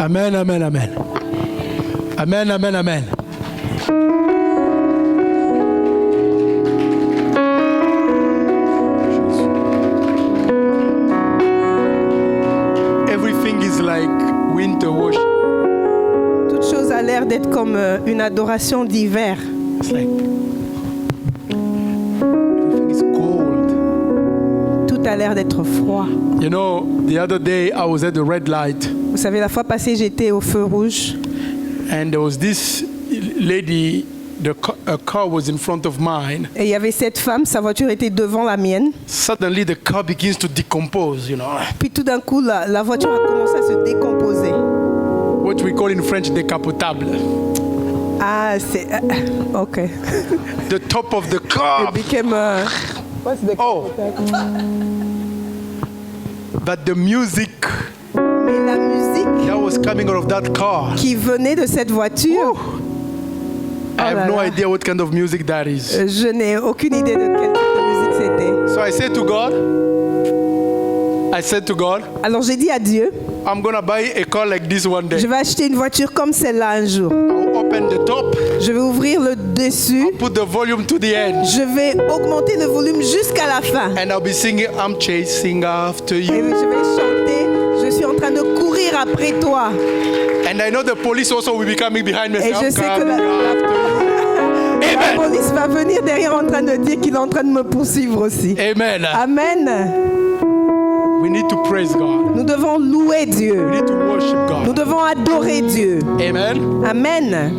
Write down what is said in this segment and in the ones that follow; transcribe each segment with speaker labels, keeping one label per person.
Speaker 1: Amen, amen, amen. Amen, amen, amen. Everything is like winter worship.
Speaker 2: Toute chose a l'air d'être comme une adoration d'hiver.
Speaker 1: It's like everything is cold.
Speaker 2: Tout a l'air d'être froid.
Speaker 1: You know, the other day I was at the red light
Speaker 2: Vous savez, la fois passée, j'étais au feu rouge.
Speaker 1: and there was this lady, a car was in front of mine.
Speaker 2: Et il y avait cette femme, sa voiture était devant la mienne.
Speaker 1: Suddenly the car begins to decompose, you know.
Speaker 2: Puis tout d'un coup, la voiture a commencé à se décomposer.
Speaker 1: What we call in French décapotable.
Speaker 2: Ah, c'est... ok.
Speaker 1: The top of the car.
Speaker 2: It became... what's the...
Speaker 1: Oh. But the music
Speaker 2: Mais la musique
Speaker 1: that was coming out of that car,
Speaker 2: qui venait de cette voiture,
Speaker 1: I have
Speaker 2: là
Speaker 1: no
Speaker 2: là.
Speaker 1: idea what kind of music that is.
Speaker 2: Je n'ai aucune idée de quel type de musique c'était.
Speaker 1: So I said to God,
Speaker 2: Alors j'ai dit à Dieu,
Speaker 1: I'm going to buy a car like this one day.
Speaker 2: je vais acheter une voiture comme celle-là un jour.
Speaker 1: I'll open the top,
Speaker 2: Je vais ouvrir le dessus,
Speaker 1: put the volume to the end,
Speaker 2: je vais augmenter le volume jusqu'à la fin.
Speaker 1: and I'll be singing, I'm chasing after
Speaker 2: Et
Speaker 1: you.
Speaker 2: je vais chanter, je suis en train de courir après toi.
Speaker 1: And I know the police also will be coming behind me.
Speaker 2: Et
Speaker 1: Say,
Speaker 2: je
Speaker 1: I'm
Speaker 2: sais que
Speaker 1: coming after you.
Speaker 2: la
Speaker 1: Amen.
Speaker 2: police va venir derrière en train de dire qu'il est en train de me poursuivre aussi.
Speaker 1: Amen.
Speaker 2: Amen.
Speaker 1: We need to praise God.
Speaker 2: Nous devons louer Dieu.
Speaker 1: We need to worship
Speaker 2: Nous
Speaker 1: God.
Speaker 2: devons adorer Dieu.
Speaker 1: Amen.
Speaker 2: Amen.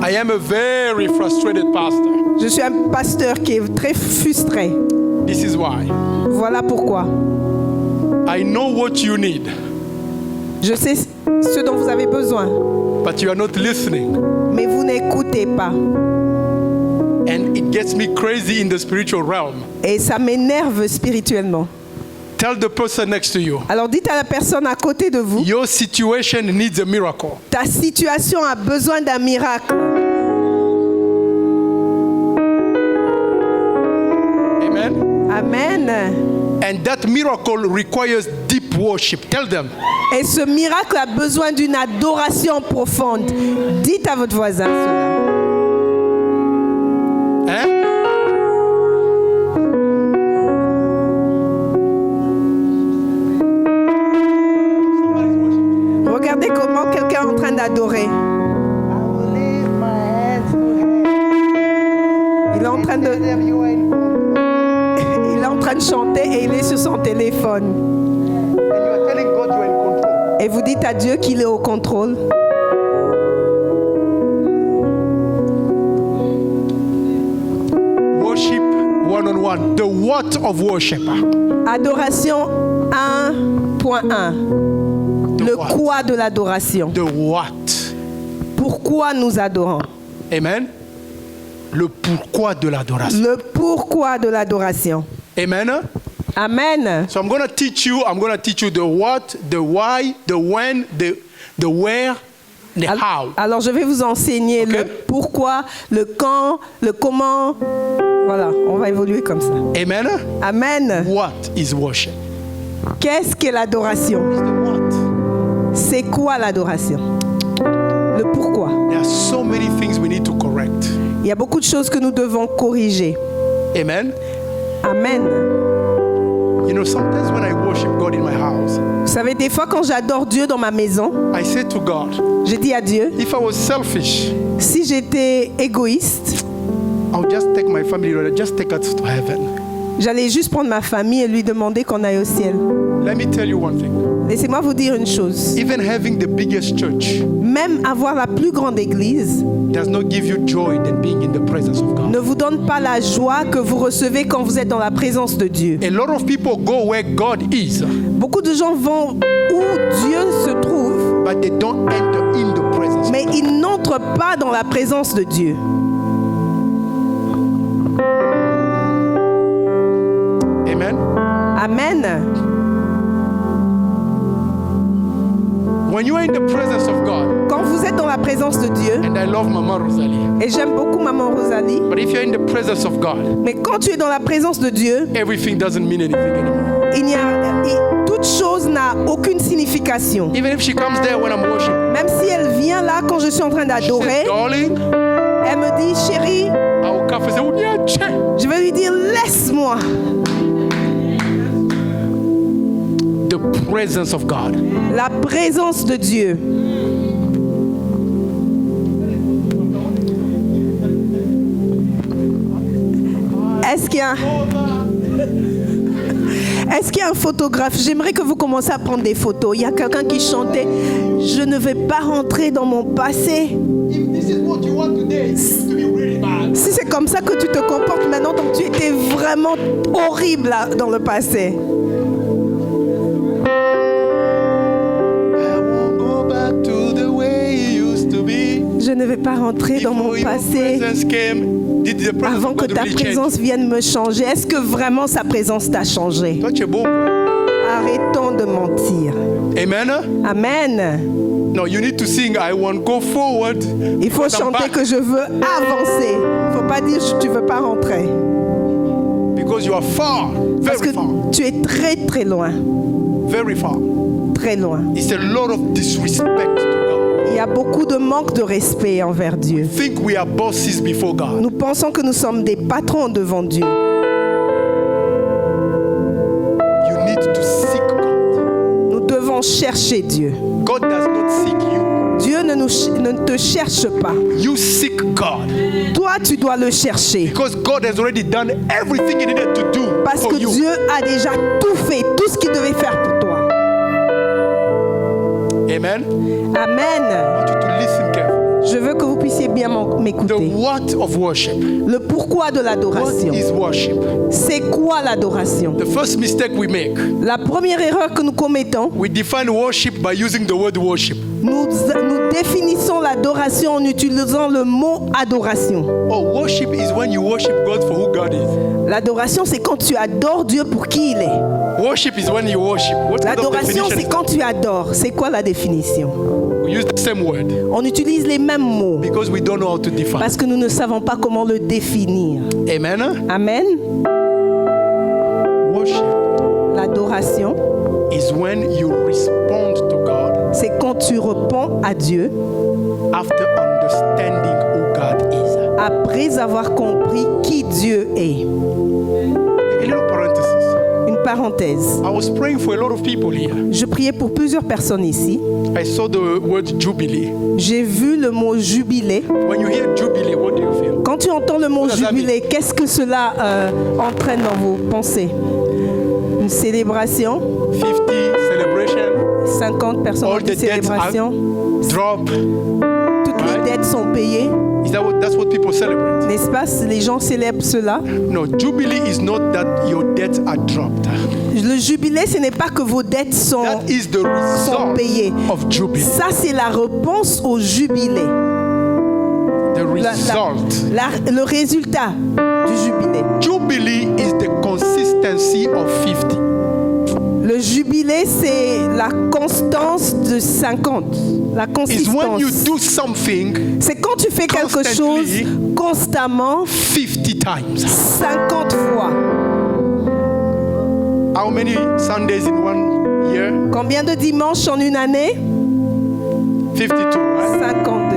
Speaker 1: I am a very frustrated pastor.
Speaker 2: Je suis un pasteur qui est très frustré.
Speaker 1: This is why.
Speaker 2: Voilà pourquoi.
Speaker 1: I know what you need,
Speaker 2: Je sais ce dont vous avez besoin,
Speaker 1: but you are not listening.
Speaker 2: mais vous n'écoutez pas.
Speaker 1: And it gets me crazy in the spiritual realm.
Speaker 2: Et ça m'énerve spirituellement.
Speaker 1: Tell the person next to you,
Speaker 2: Alors dites à la personne à côté de vous,
Speaker 1: your situation needs a miracle.
Speaker 2: ta situation a besoin d'un miracle.
Speaker 1: Amen.
Speaker 2: Amen.
Speaker 1: And that miracle requires deep worship. Tell them.
Speaker 2: Et ce miracle a besoin d'une adoration profonde. Dites à votre voisin cela.
Speaker 1: Eh?
Speaker 2: Regardez comment quelqu'un est en train d'adorer. Il est en train de... Il est en train de chanter et il est sur son téléphone. Et vous dites à Dieu qu'il est au contrôle.
Speaker 1: Worship one-on-one. The what of worship?
Speaker 2: Adoration 1.1. Le
Speaker 1: what?
Speaker 2: quoi de l'adoration.
Speaker 1: The what?
Speaker 2: Pourquoi nous adorons.
Speaker 1: Amen. Le pourquoi de l'adoration.
Speaker 2: Le pourquoi de l'adoration.
Speaker 1: Amen.
Speaker 2: Amen.
Speaker 1: So I'm going to teach you the what, the why, the when, the where, the how.
Speaker 2: Alors je vais vous enseigner
Speaker 1: Ok.
Speaker 2: le pourquoi, le quand, le comment. Voilà, on va évoluer comme ça.
Speaker 1: Amen.
Speaker 2: Amen.
Speaker 1: What is worship?
Speaker 2: Qu'est-ce qu'est l'adoration?
Speaker 1: It's the what.
Speaker 2: C'est quoi l'adoration? Le pourquoi.
Speaker 1: There are so many things we need to correct.
Speaker 2: Il y a beaucoup de choses que nous devons corriger.
Speaker 1: Amen.
Speaker 2: Amen.
Speaker 1: You know, sometimes when I worship God in my house,
Speaker 2: Vous savez, des fois quand j'adore Dieu dans ma maison,
Speaker 1: I say to God,
Speaker 2: je dis à Dieu,
Speaker 1: if I was selfish,
Speaker 2: si j'étais égoïste,
Speaker 1: I'll just take my family, just take us to heaven.
Speaker 2: j'allais juste prendre ma famille et lui demander qu'on aille au ciel.
Speaker 1: Let me tell you one thing.
Speaker 2: Laissez-moi vous dire une chose.
Speaker 1: Even having the biggest church
Speaker 2: Même avoir la plus grande église
Speaker 1: does not give you joy than being in the presence of God.
Speaker 2: ne vous donne pas la joie que vous recevez quand vous êtes dans la présence de Dieu.
Speaker 1: A lot of people go where God is,
Speaker 2: Beaucoup de gens vont où Dieu se trouve,
Speaker 1: but they don't enter in the presence.
Speaker 2: mais ils n'entrent pas dans la présence de Dieu.
Speaker 1: Amen.
Speaker 2: Amen.
Speaker 1: When you are in the presence of God,
Speaker 2: Quand vous êtes dans la présence de Dieu,
Speaker 1: and I love Mama Rosalie,
Speaker 2: et j'aime beaucoup Maman Rosalie,
Speaker 1: but if you're in the presence of God,
Speaker 2: mais quand tu es dans la présence de Dieu,
Speaker 1: everything doesn't mean anything anymore.
Speaker 2: toute chose n'a n'a aucune signification.
Speaker 1: Even if she comes there when I'm worshiping.
Speaker 2: Même si elle vient là quand je suis en train
Speaker 1: She
Speaker 2: d'adorer,
Speaker 1: said, darling,
Speaker 2: elle me dit, chérie,
Speaker 1: I will come and say, "Unyache."
Speaker 2: je vais lui dire, laisse-moi.
Speaker 1: The presence of God.
Speaker 2: La présence de Dieu. Est-ce qu'il y a un photographe? J'aimerais que vous commenciez à prendre des photos. Il y a quelqu'un qui chantait « Je ne vais pas rentrer dans mon passé ». Si c'est comme ça que tu te comportes maintenant, donc tu étais vraiment horrible là, dans le passé. Je ne vais pas rentrer dans mon passé avant que ta présence vienne me changer. Est-ce que vraiment sa présence t'a changé? Arrêtons de mentir.
Speaker 1: Amen.
Speaker 2: Amen.
Speaker 1: No, you need to sing. I want go forward.
Speaker 2: Il faut chanter que je veux avancer. Il ne faut pas dire que tu ne veux pas rentrer.
Speaker 1: Because you are far,
Speaker 2: Parce que
Speaker 1: very far,
Speaker 2: tu es très très loin.
Speaker 1: very far.
Speaker 2: Très loin.
Speaker 1: It's a lot of disrespect to God.
Speaker 2: Il y a beaucoup de manque de respect envers Dieu.
Speaker 1: Think we are bosses before God.
Speaker 2: Nous pensons que nous sommes des patrons devant Dieu.
Speaker 1: You need to seek God.
Speaker 2: Nous devons chercher Dieu.
Speaker 1: God does not seek you.
Speaker 2: Dieu ne te cherche pas.
Speaker 1: You seek God.
Speaker 2: Toi, tu dois le chercher.
Speaker 1: Because God has already done everything He needed to do
Speaker 2: Parce
Speaker 1: for
Speaker 2: que
Speaker 1: you.
Speaker 2: Dieu a déjà tout fait, tout ce qu'il devait faire pour toi.
Speaker 1: Amen.
Speaker 2: Amen.
Speaker 1: I want you to listen carefully.
Speaker 2: Je veux que vous puissiez bien
Speaker 1: The
Speaker 2: m'écouter.
Speaker 1: what of worship.
Speaker 2: Le pourquoi de
Speaker 1: What
Speaker 2: l'adoration.
Speaker 1: is worship?
Speaker 2: C'est quoi l'adoration?
Speaker 1: The first mistake we make,
Speaker 2: La première erreur que nous commettons,
Speaker 1: we define worship by using the word worship.
Speaker 2: nous définissons l'adoration en utilisant le mot adoration.
Speaker 1: Oh, worship is when you worship God for who God is.
Speaker 2: L'adoration, c'est quand tu adores Dieu pour qui il est.
Speaker 1: Worship is when you worship. What kind of
Speaker 2: L'adoration,
Speaker 1: definition
Speaker 2: c'est
Speaker 1: is
Speaker 2: quand tu adores. C'est quoi la définition?
Speaker 1: that? We use the same word
Speaker 2: On utilise les mêmes mots
Speaker 1: because we don't know how to define.
Speaker 2: parce que nous ne savons pas comment le définir.
Speaker 1: Amen.
Speaker 2: Amen.
Speaker 1: Worship
Speaker 2: L'adoration,
Speaker 1: is when you respond to God
Speaker 2: c'est quand tu réponds à Dieu
Speaker 1: after understanding who God is.
Speaker 2: après avoir compris qui Dieu est.
Speaker 1: A little parenthesis.
Speaker 2: Une parenthèse.
Speaker 1: I was praying for a lot of people here.
Speaker 2: Je priais pour plusieurs personnes ici.
Speaker 1: I saw the word jubilee.
Speaker 2: J'ai vu le mot jubilé.
Speaker 1: When you hear jubilee, what do you feel?
Speaker 2: Quand tu entends le mot
Speaker 1: What does that
Speaker 2: jubilé, qu'est-ce que cela entraîne dans vos pensées? Une célébration,
Speaker 1: 50 celebration,
Speaker 2: 50 personnes
Speaker 1: all
Speaker 2: de
Speaker 1: the debts are
Speaker 2: célébration,
Speaker 1: drop.
Speaker 2: toutes les dettes sont payées,
Speaker 1: Is that that's what people celebrate?
Speaker 2: n'est-ce pas? Les gens célèbrent cela.
Speaker 1: No, jubilee is not that your debts are dropped.
Speaker 2: Le jubilé, ce n'est pas que vos dettes sont
Speaker 1: That is the result
Speaker 2: payées.
Speaker 1: of jubilee.
Speaker 2: Ça, c'est la réponse au jubilé.
Speaker 1: The result.
Speaker 2: Le résultat du jubilé.
Speaker 1: Jubilee is the consistency of 50.
Speaker 2: Le jubilé, c'est la constance de 50. La
Speaker 1: Is when you
Speaker 2: consistance.
Speaker 1: do something
Speaker 2: C'est quand tu fais quelque
Speaker 1: constantly,
Speaker 2: chose constamment
Speaker 1: 50 times.
Speaker 2: 50 fois.
Speaker 1: How many Sundays in one year?
Speaker 2: Combien de dimanches en une année?
Speaker 1: 52, right?
Speaker 2: 52.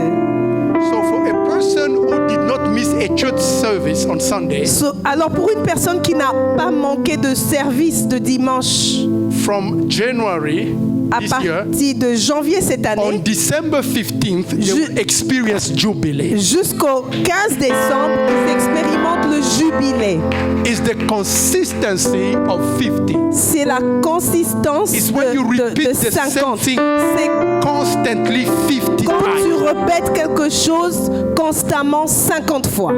Speaker 1: So for a person who did not miss a church service on Sunday,
Speaker 2: Alors pour une personne qui n'a pas manqué de service de dimanche
Speaker 1: from January
Speaker 2: à
Speaker 1: this year,
Speaker 2: partir de janvier cette
Speaker 1: on
Speaker 2: année
Speaker 1: December 15th, they
Speaker 2: Je-
Speaker 1: will experience Jubilee.
Speaker 2: jusqu'au 15 décembre, ils expérimentent le jubilé.
Speaker 1: It's the consistency of 50.
Speaker 2: C'est la consistance
Speaker 1: It's when you
Speaker 2: de
Speaker 1: repeat the same
Speaker 2: 50.
Speaker 1: thing
Speaker 2: C'est
Speaker 1: constantly 50
Speaker 2: quand tu
Speaker 1: times.
Speaker 2: répètes quelque chose constamment 50 fois.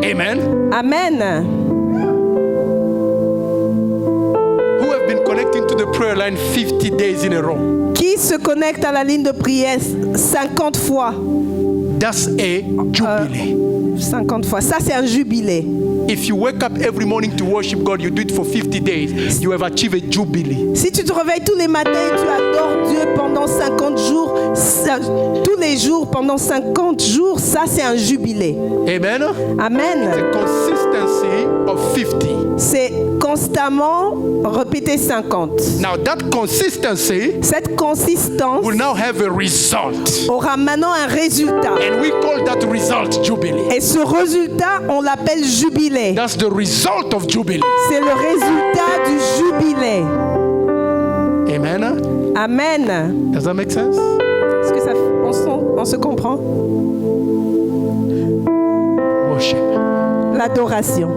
Speaker 1: Amen.
Speaker 2: Amen.
Speaker 1: Who have been connecting to the prayer line 50 days in a row?
Speaker 2: Qui se connecte à la ligne de prière 50 fois?
Speaker 1: That's a jubilee.
Speaker 2: 50 fois. Ça, c'est un jubilé.
Speaker 1: If you wake up every morning to worship God, you do it for 50 days, you have achieved a jubilee.
Speaker 2: Si tu te réveilles tous les matins et tu adores Dieu pendant 50 jours, tous les jours pendant 50 jours, ça, c'est un jubilé.
Speaker 1: Amen.
Speaker 2: Amen.
Speaker 1: The consistency of 50.
Speaker 2: C'est constamment répéter 50.
Speaker 1: Now that consistency
Speaker 2: Cette consistance
Speaker 1: will now have a result.
Speaker 2: aura maintenant un résultat.
Speaker 1: And we call that result Jubilee.
Speaker 2: Et ce résultat, on l'appelle jubilé.
Speaker 1: That's the result of Jubilee.
Speaker 2: C'est le résultat du jubilé.
Speaker 1: Amen.
Speaker 2: Amen.
Speaker 1: Does that make sense?
Speaker 2: Est-ce que on se comprend?
Speaker 1: Worship.
Speaker 2: L'adoration.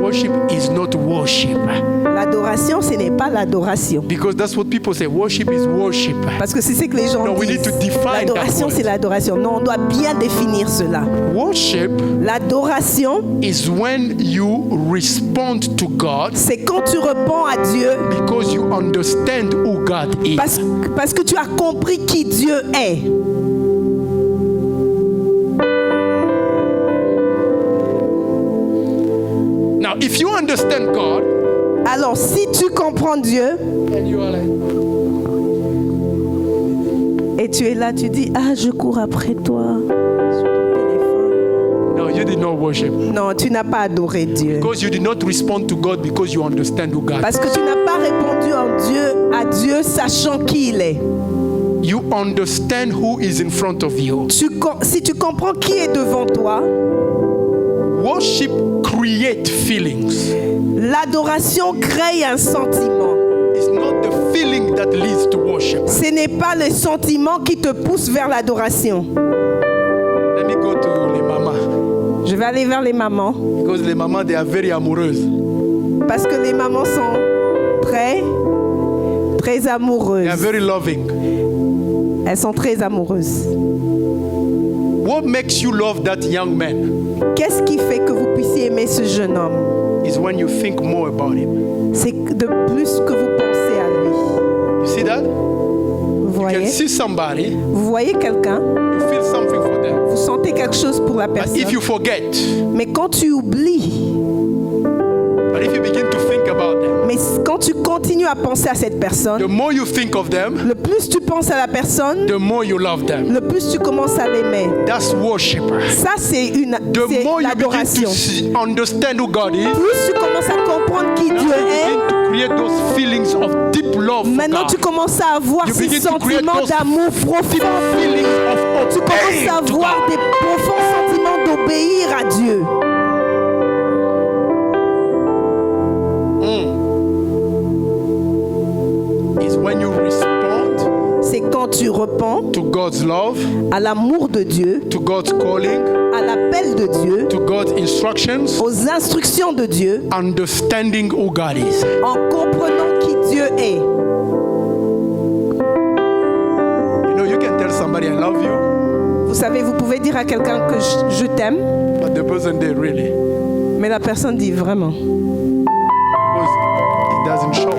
Speaker 1: Worship is not worship.
Speaker 2: L'adoration, ce n'est pas l'adoration.
Speaker 1: Because that's what people say. Worship is worship.
Speaker 2: Parce que c'est ce que les gens
Speaker 1: No, we need
Speaker 2: disent.
Speaker 1: to define
Speaker 2: L'adoration,
Speaker 1: that
Speaker 2: c'est
Speaker 1: word.
Speaker 2: l'adoration. Non, on doit bien définir cela.
Speaker 1: Worship
Speaker 2: L'adoration,
Speaker 1: is when you respond to God
Speaker 2: c'est quand tu réponds à Dieu
Speaker 1: because you understand who God is.
Speaker 2: parce que tu as compris qui Dieu est.
Speaker 1: Now, if you understand God,
Speaker 2: Alors, si tu comprends Dieu
Speaker 1: and you are like,
Speaker 2: et tu es là, tu dis, ah, je cours après toi sur ton téléphone.
Speaker 1: no, you did not worship.
Speaker 2: Non, tu n'as pas adoré Dieu.
Speaker 1: Because you did not respond to God because you understand who God
Speaker 2: Parce que tu n'as pas répondu à Dieu sachant qui il est.
Speaker 1: is. You understand who is in front of you.
Speaker 2: Si tu comprends qui est devant toi,
Speaker 1: Worship create feelings.
Speaker 2: l'adoration crée un sentiment.
Speaker 1: It's not the feeling that leads to worship.
Speaker 2: Ce n'est pas le sentiment qui te pousse vers l'adoration.
Speaker 1: Let me go to les mamans.
Speaker 2: Je vais aller vers les mamans.
Speaker 1: Because les mamans, they are very amoureuses.
Speaker 2: Parce que les mamans sont très
Speaker 1: They are
Speaker 2: amoureuses.
Speaker 1: very loving.
Speaker 2: Elles sont très amoureuses.
Speaker 1: What makes you love that young man
Speaker 2: Qu'est-ce qui fait que vous puissiez aimer ce jeune homme?
Speaker 1: is when you think more about him.
Speaker 2: C'est de plus que vous pensez à lui.
Speaker 1: You see that?
Speaker 2: Vous
Speaker 1: You can
Speaker 2: voyez?
Speaker 1: see somebody,
Speaker 2: Vous voyez quelqu'un,
Speaker 1: you feel something for them.
Speaker 2: vous sentez quelque chose pour la
Speaker 1: But
Speaker 2: personne.
Speaker 1: if you forget,
Speaker 2: Mais quand tu oublies,
Speaker 1: but if you begin to think about them,
Speaker 2: mais quand tu continues à penser à cette personne,
Speaker 1: the more you think of them,
Speaker 2: le plus tu penses à la personne,
Speaker 1: the more you love them.
Speaker 2: le plus tu commences à l'aimer.
Speaker 1: That's worship.
Speaker 2: Ça, c'est
Speaker 1: The more you begin
Speaker 2: l'adoration.
Speaker 1: to understand who God is,
Speaker 2: Plus tu commences à comprendre qui
Speaker 1: now
Speaker 2: Dieu
Speaker 1: you
Speaker 2: est,
Speaker 1: begin to create those feelings of deep love for
Speaker 2: maintenant tu
Speaker 1: God.
Speaker 2: commences à avoir
Speaker 1: You
Speaker 2: ces
Speaker 1: begin to create
Speaker 2: sentiments
Speaker 1: those
Speaker 2: d'amour
Speaker 1: Deep
Speaker 2: profond.
Speaker 1: feelings of
Speaker 2: Tu commences à
Speaker 1: obeying to
Speaker 2: avoir
Speaker 1: God.
Speaker 2: des profonds sentiments d'obéir à Dieu.
Speaker 1: Is when you respond
Speaker 2: C'est quand tu réponds
Speaker 1: to God's love,
Speaker 2: à l'amour de Dieu,
Speaker 1: to God's calling,
Speaker 2: à l'appel de Dieu,
Speaker 1: to God's instructions,
Speaker 2: aux instructions de Dieu,
Speaker 1: understanding who God is.
Speaker 2: en comprenant qui Dieu est.
Speaker 1: You know, you can tell somebody I love you,
Speaker 2: Vous savez, vous pouvez dire à quelqu'un que je t'aime,
Speaker 1: but the person they really,
Speaker 2: mais la personne dit vraiment.
Speaker 1: because it doesn't show.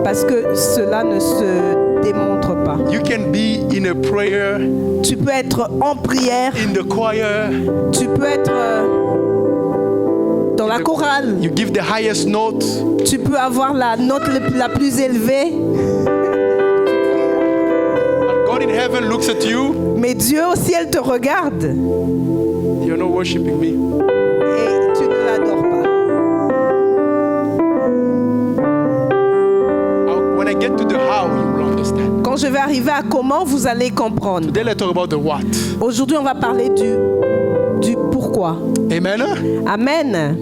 Speaker 2: Parce que cela ne se démontre pas.
Speaker 1: You can be in a prayer,
Speaker 2: Tu peux être en prière,
Speaker 1: in the choir,
Speaker 2: tu peux être dans la chorale,
Speaker 1: you give the highest note,
Speaker 2: tu peux avoir la note la plus élevée,
Speaker 1: but God in heaven looks at you,
Speaker 2: mais Dieu au ciel te regarde
Speaker 1: you're not worshiping me.
Speaker 2: et tu ne l'adores pas.
Speaker 1: When I get to the how, you will understand.
Speaker 2: Quand je vais arriver à comment, vous allez comprendre.
Speaker 1: Today let's talk about the what.
Speaker 2: Aujourd'hui, on va parler du pourquoi.
Speaker 1: Amen?
Speaker 2: Amen.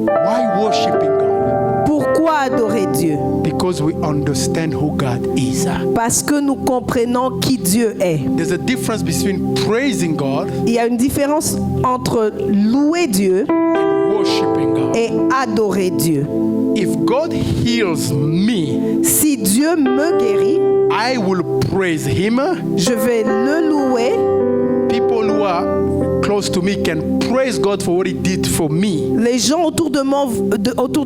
Speaker 1: Why worshiping God?
Speaker 2: Pourquoi adorer Dieu?
Speaker 1: Because we understand who God is.
Speaker 2: Parce que nous comprenons qui Dieu est.
Speaker 1: There's a difference between praising God
Speaker 2: Il y a une différence entre louer Dieu
Speaker 1: and worshiping God.
Speaker 2: et adorer Dieu.
Speaker 1: If God heals me,
Speaker 2: Si Dieu me guérit,
Speaker 1: I will praise Him.
Speaker 2: je vais le louer.
Speaker 1: People who are close to me can praise God for what He did for me.
Speaker 2: Les gens autour de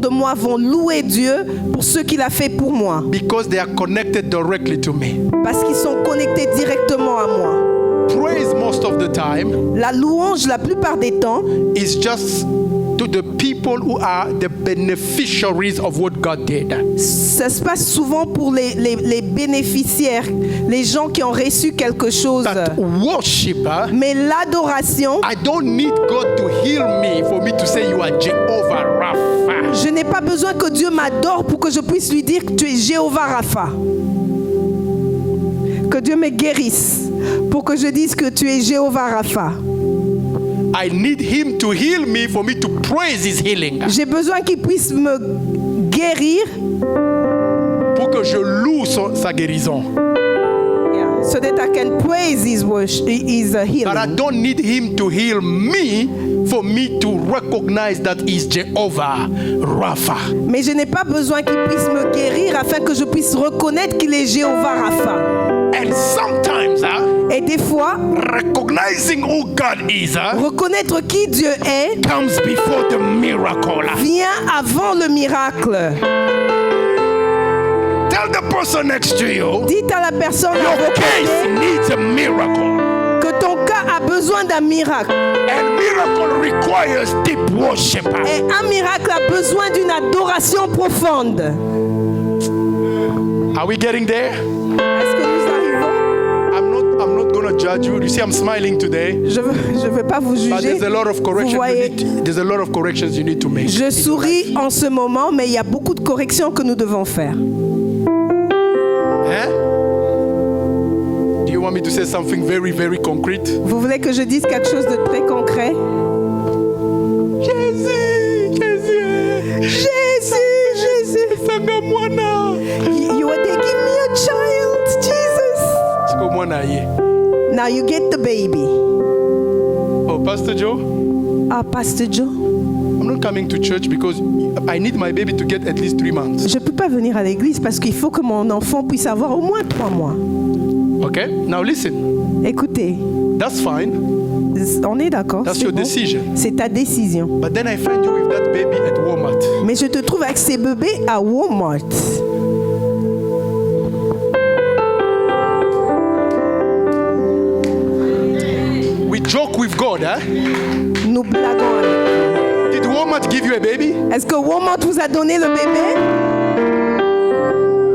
Speaker 2: moi vont louer Dieu pour ce qu'il a fait pour moi.
Speaker 1: Because they are connected directly to me.
Speaker 2: Parce qu'ils sont connectés directement à moi.
Speaker 1: Praise most of the time
Speaker 2: La louange, la plupart des temps,
Speaker 1: is just to the people who are the beneficiaries of what God did.
Speaker 2: Ça se passe souvent pour les bénéficiaires, les gens qui ont reçu quelque chose.
Speaker 1: That worship,
Speaker 2: Mais l'adoration,
Speaker 1: I don't need God to heal me for me to say you are Jehovah Rapha.
Speaker 2: je n'ai pas besoin que Dieu m'adore pour que je puisse lui dire que tu es Jéhovah Rapha. Que Dieu me guérisse pour que je dise que tu es Jéhovah Rapha.
Speaker 1: I need him to heal me for me to praise his healing.
Speaker 2: J'ai besoin qu'il puisse me guérir
Speaker 1: Pour que je loue sa guérison.
Speaker 2: so that I can praise his
Speaker 1: But I
Speaker 2: healing.
Speaker 1: don't need him to heal me for me to recognize that he's Jehovah Rapha.
Speaker 2: Mais je n'ai pas besoin qu'il puisse me guérir afin que je puisse reconnaître qu'il est Jéhovah Rapha.
Speaker 1: And sometimes,
Speaker 2: Et des fois,
Speaker 1: recognizing who God is
Speaker 2: reconnaître qui Dieu est
Speaker 1: comes before the miracle.
Speaker 2: vient avant le miracle.
Speaker 1: Tell the person next to you,
Speaker 2: Dites à la personne à
Speaker 1: your
Speaker 2: vos
Speaker 1: case
Speaker 2: côtés
Speaker 1: needs a miracle.
Speaker 2: que ton cas a besoin d'un miracle.
Speaker 1: And miracle requires deep worship.
Speaker 2: Et un miracle a besoin d'une adoration profonde.
Speaker 1: Are we getting there?
Speaker 2: Est-ce que nous arrivons?
Speaker 1: I'm not going to judge you. You see, I'm smiling today.
Speaker 2: Je ne veux pas vous
Speaker 1: But
Speaker 2: juger.
Speaker 1: there's a lot of
Speaker 2: Vous
Speaker 1: corrections.
Speaker 2: voyez,
Speaker 1: There's a lot of corrections you need to make.
Speaker 2: je souris en ce moment, mais il y a beaucoup de corrections que nous devons faire.
Speaker 1: Eh? Do you want me to say something very, very concrete?
Speaker 2: Vous voulez que je dise quelque chose de très concret?
Speaker 1: Jésus, Jésus,
Speaker 2: Jésus, Jésus.
Speaker 1: Sangamwana.
Speaker 2: You were taking me a child, Jesus.
Speaker 1: Sangamwana ye.
Speaker 2: Now you get the baby.
Speaker 1: Oh, Pastor Joe,
Speaker 2: Ah, Pastor Joe,
Speaker 1: I'm not coming to church because I need my baby to get at least 3 months.
Speaker 2: je ne peux pas venir à l'église parce qu'il faut que mon enfant puisse avoir au moins 3 mois.
Speaker 1: Okay? Now listen.
Speaker 2: Écoutez,
Speaker 1: That's fine.
Speaker 2: on est d'accord.
Speaker 1: That's
Speaker 2: c'est
Speaker 1: your
Speaker 2: bon.
Speaker 1: decision.
Speaker 2: C'est ta décision.
Speaker 1: But then I find you with that baby at Walmart.
Speaker 2: Mais je te trouve avec ces bébés à Walmart.
Speaker 1: We joke with God, eh?
Speaker 2: Nous blaguons avec.
Speaker 1: Did Walmart give you a baby?
Speaker 2: Est-ce que Walmart vous a donné le bébé?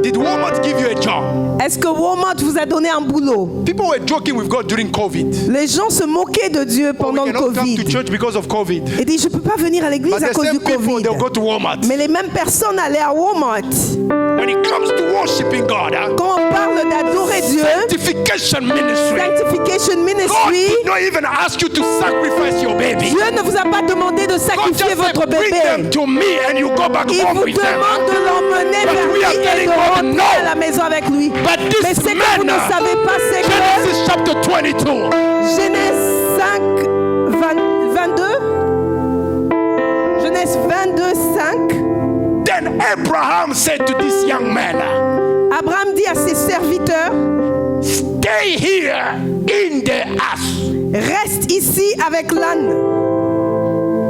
Speaker 1: Did Walmart give you a job?
Speaker 2: Est-ce que Walmart vous a donné un boulot?
Speaker 1: People were joking with God during COVID.
Speaker 2: Les gens se moquaient de Dieu
Speaker 1: We
Speaker 2: pendant le
Speaker 1: cannot come to
Speaker 2: Covid.
Speaker 1: church because of COVID.
Speaker 2: Et disent, je ne peux pas venir à l'église
Speaker 1: But
Speaker 2: à
Speaker 1: the
Speaker 2: cause du
Speaker 1: same people,
Speaker 2: Covid.
Speaker 1: they'll go to Walmart.
Speaker 2: Mais les mêmes personnes allaient à Walmart.
Speaker 1: When it comes to worshiping God,
Speaker 2: Quand on parle d'adorer Dieu,
Speaker 1: sanctification ministry,
Speaker 2: Sanctification
Speaker 1: God
Speaker 2: Ministry,
Speaker 1: did not even ask you to sacrifice your baby.
Speaker 2: Dieu ne vous a pas demandé de
Speaker 1: God
Speaker 2: sacrifier
Speaker 1: just said,
Speaker 2: votre
Speaker 1: bring them
Speaker 2: bébé.
Speaker 1: to me and you go back
Speaker 2: Il
Speaker 1: home
Speaker 2: vous
Speaker 1: with them.
Speaker 2: demande de l'emmener
Speaker 1: But
Speaker 2: vers
Speaker 1: we
Speaker 2: lui
Speaker 1: are
Speaker 2: et
Speaker 1: telling
Speaker 2: de
Speaker 1: God,
Speaker 2: rentrer
Speaker 1: no.
Speaker 2: à la maison avec lui.
Speaker 1: But this
Speaker 2: Mais ce que vous ne
Speaker 1: man,
Speaker 2: savez pas, c'est que
Speaker 1: Genesis chapter 22,
Speaker 2: Genèse 5, 22, Genèse 22, 5,
Speaker 1: then Abraham said to this young man,
Speaker 2: Abraham dit à ses serviteurs,
Speaker 1: stay here in the house.
Speaker 2: reste ici avec l'âne.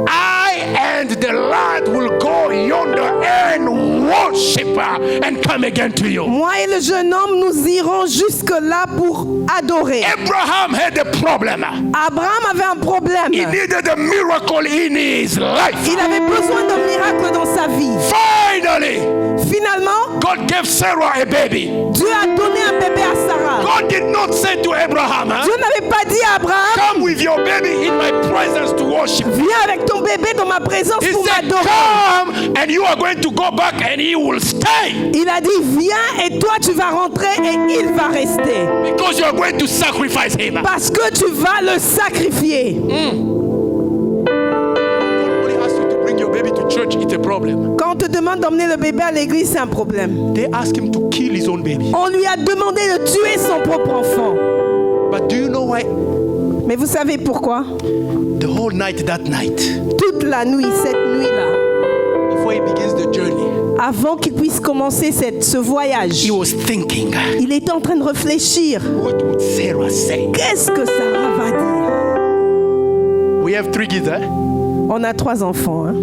Speaker 1: I and the lad will go yonder and worship and come again to you.
Speaker 2: Moi et le jeune homme, nous irons jusque-là pour adorer.
Speaker 1: Abraham had a problem.
Speaker 2: Abraham avait un problème.
Speaker 1: He needed a miracle in his life.
Speaker 2: Il avait besoin d'un miracle dans sa vie.
Speaker 1: Finally,
Speaker 2: Finalement,
Speaker 1: God gave Sarah a baby.
Speaker 2: Dieu a donné un bébé à Sarah.
Speaker 1: God did not say to Abraham,
Speaker 2: Dieu n'avait pas dit à Abraham,
Speaker 1: come with your baby in my presence to worship.
Speaker 2: viens avec ton bébé dans ma présence
Speaker 1: He
Speaker 2: pour
Speaker 1: said,
Speaker 2: m'adorer.
Speaker 1: come and you are going to go back and he will stay
Speaker 2: Il a dit, viens et toi tu vas rentrer et il va rester.
Speaker 1: because you are going to sacrifice him.
Speaker 2: Parce que tu vas le sacrifier.
Speaker 1: God only asks you to bring your baby to church, it's a problem.
Speaker 2: Quand on te demande d'emmener le bébé à l'église, c'est un problème.
Speaker 1: They ask him to kill his own baby.
Speaker 2: On lui a demandé de tuer son propre enfant.
Speaker 1: But do you know why?
Speaker 2: Mais vous savez pourquoi?
Speaker 1: The whole night, that night,
Speaker 2: Toute la nuit, cette nuit-là,
Speaker 1: before he begins the journey,
Speaker 2: avant qu'il puisse commencer ce voyage,
Speaker 1: he was thinking,
Speaker 2: il était en train de réfléchir.
Speaker 1: what would Sarah say?
Speaker 2: Qu'est-ce que Sarah va dire?
Speaker 1: We have 3 kids, eh?
Speaker 2: On a 3 enfants. Hein?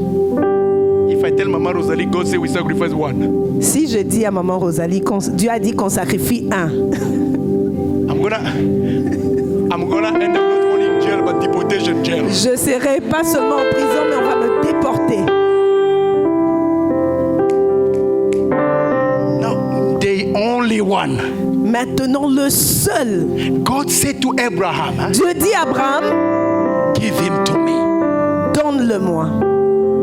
Speaker 1: If I tell Mama Rosalie, God say we sacrifice 1.
Speaker 2: Si je dis à maman Rosalie, Dieu a dit qu'on sacrifie un,
Speaker 1: I'm gonna end up not only in jail but deportation jail.
Speaker 2: je serai pas seulement en prison, mais on va me porter.
Speaker 1: Now, the only one.
Speaker 2: Maintenant, le seul.
Speaker 1: God said to Abraham,
Speaker 2: Dieu dit à Abraham,
Speaker 1: give him to me.
Speaker 2: donne-le-moi.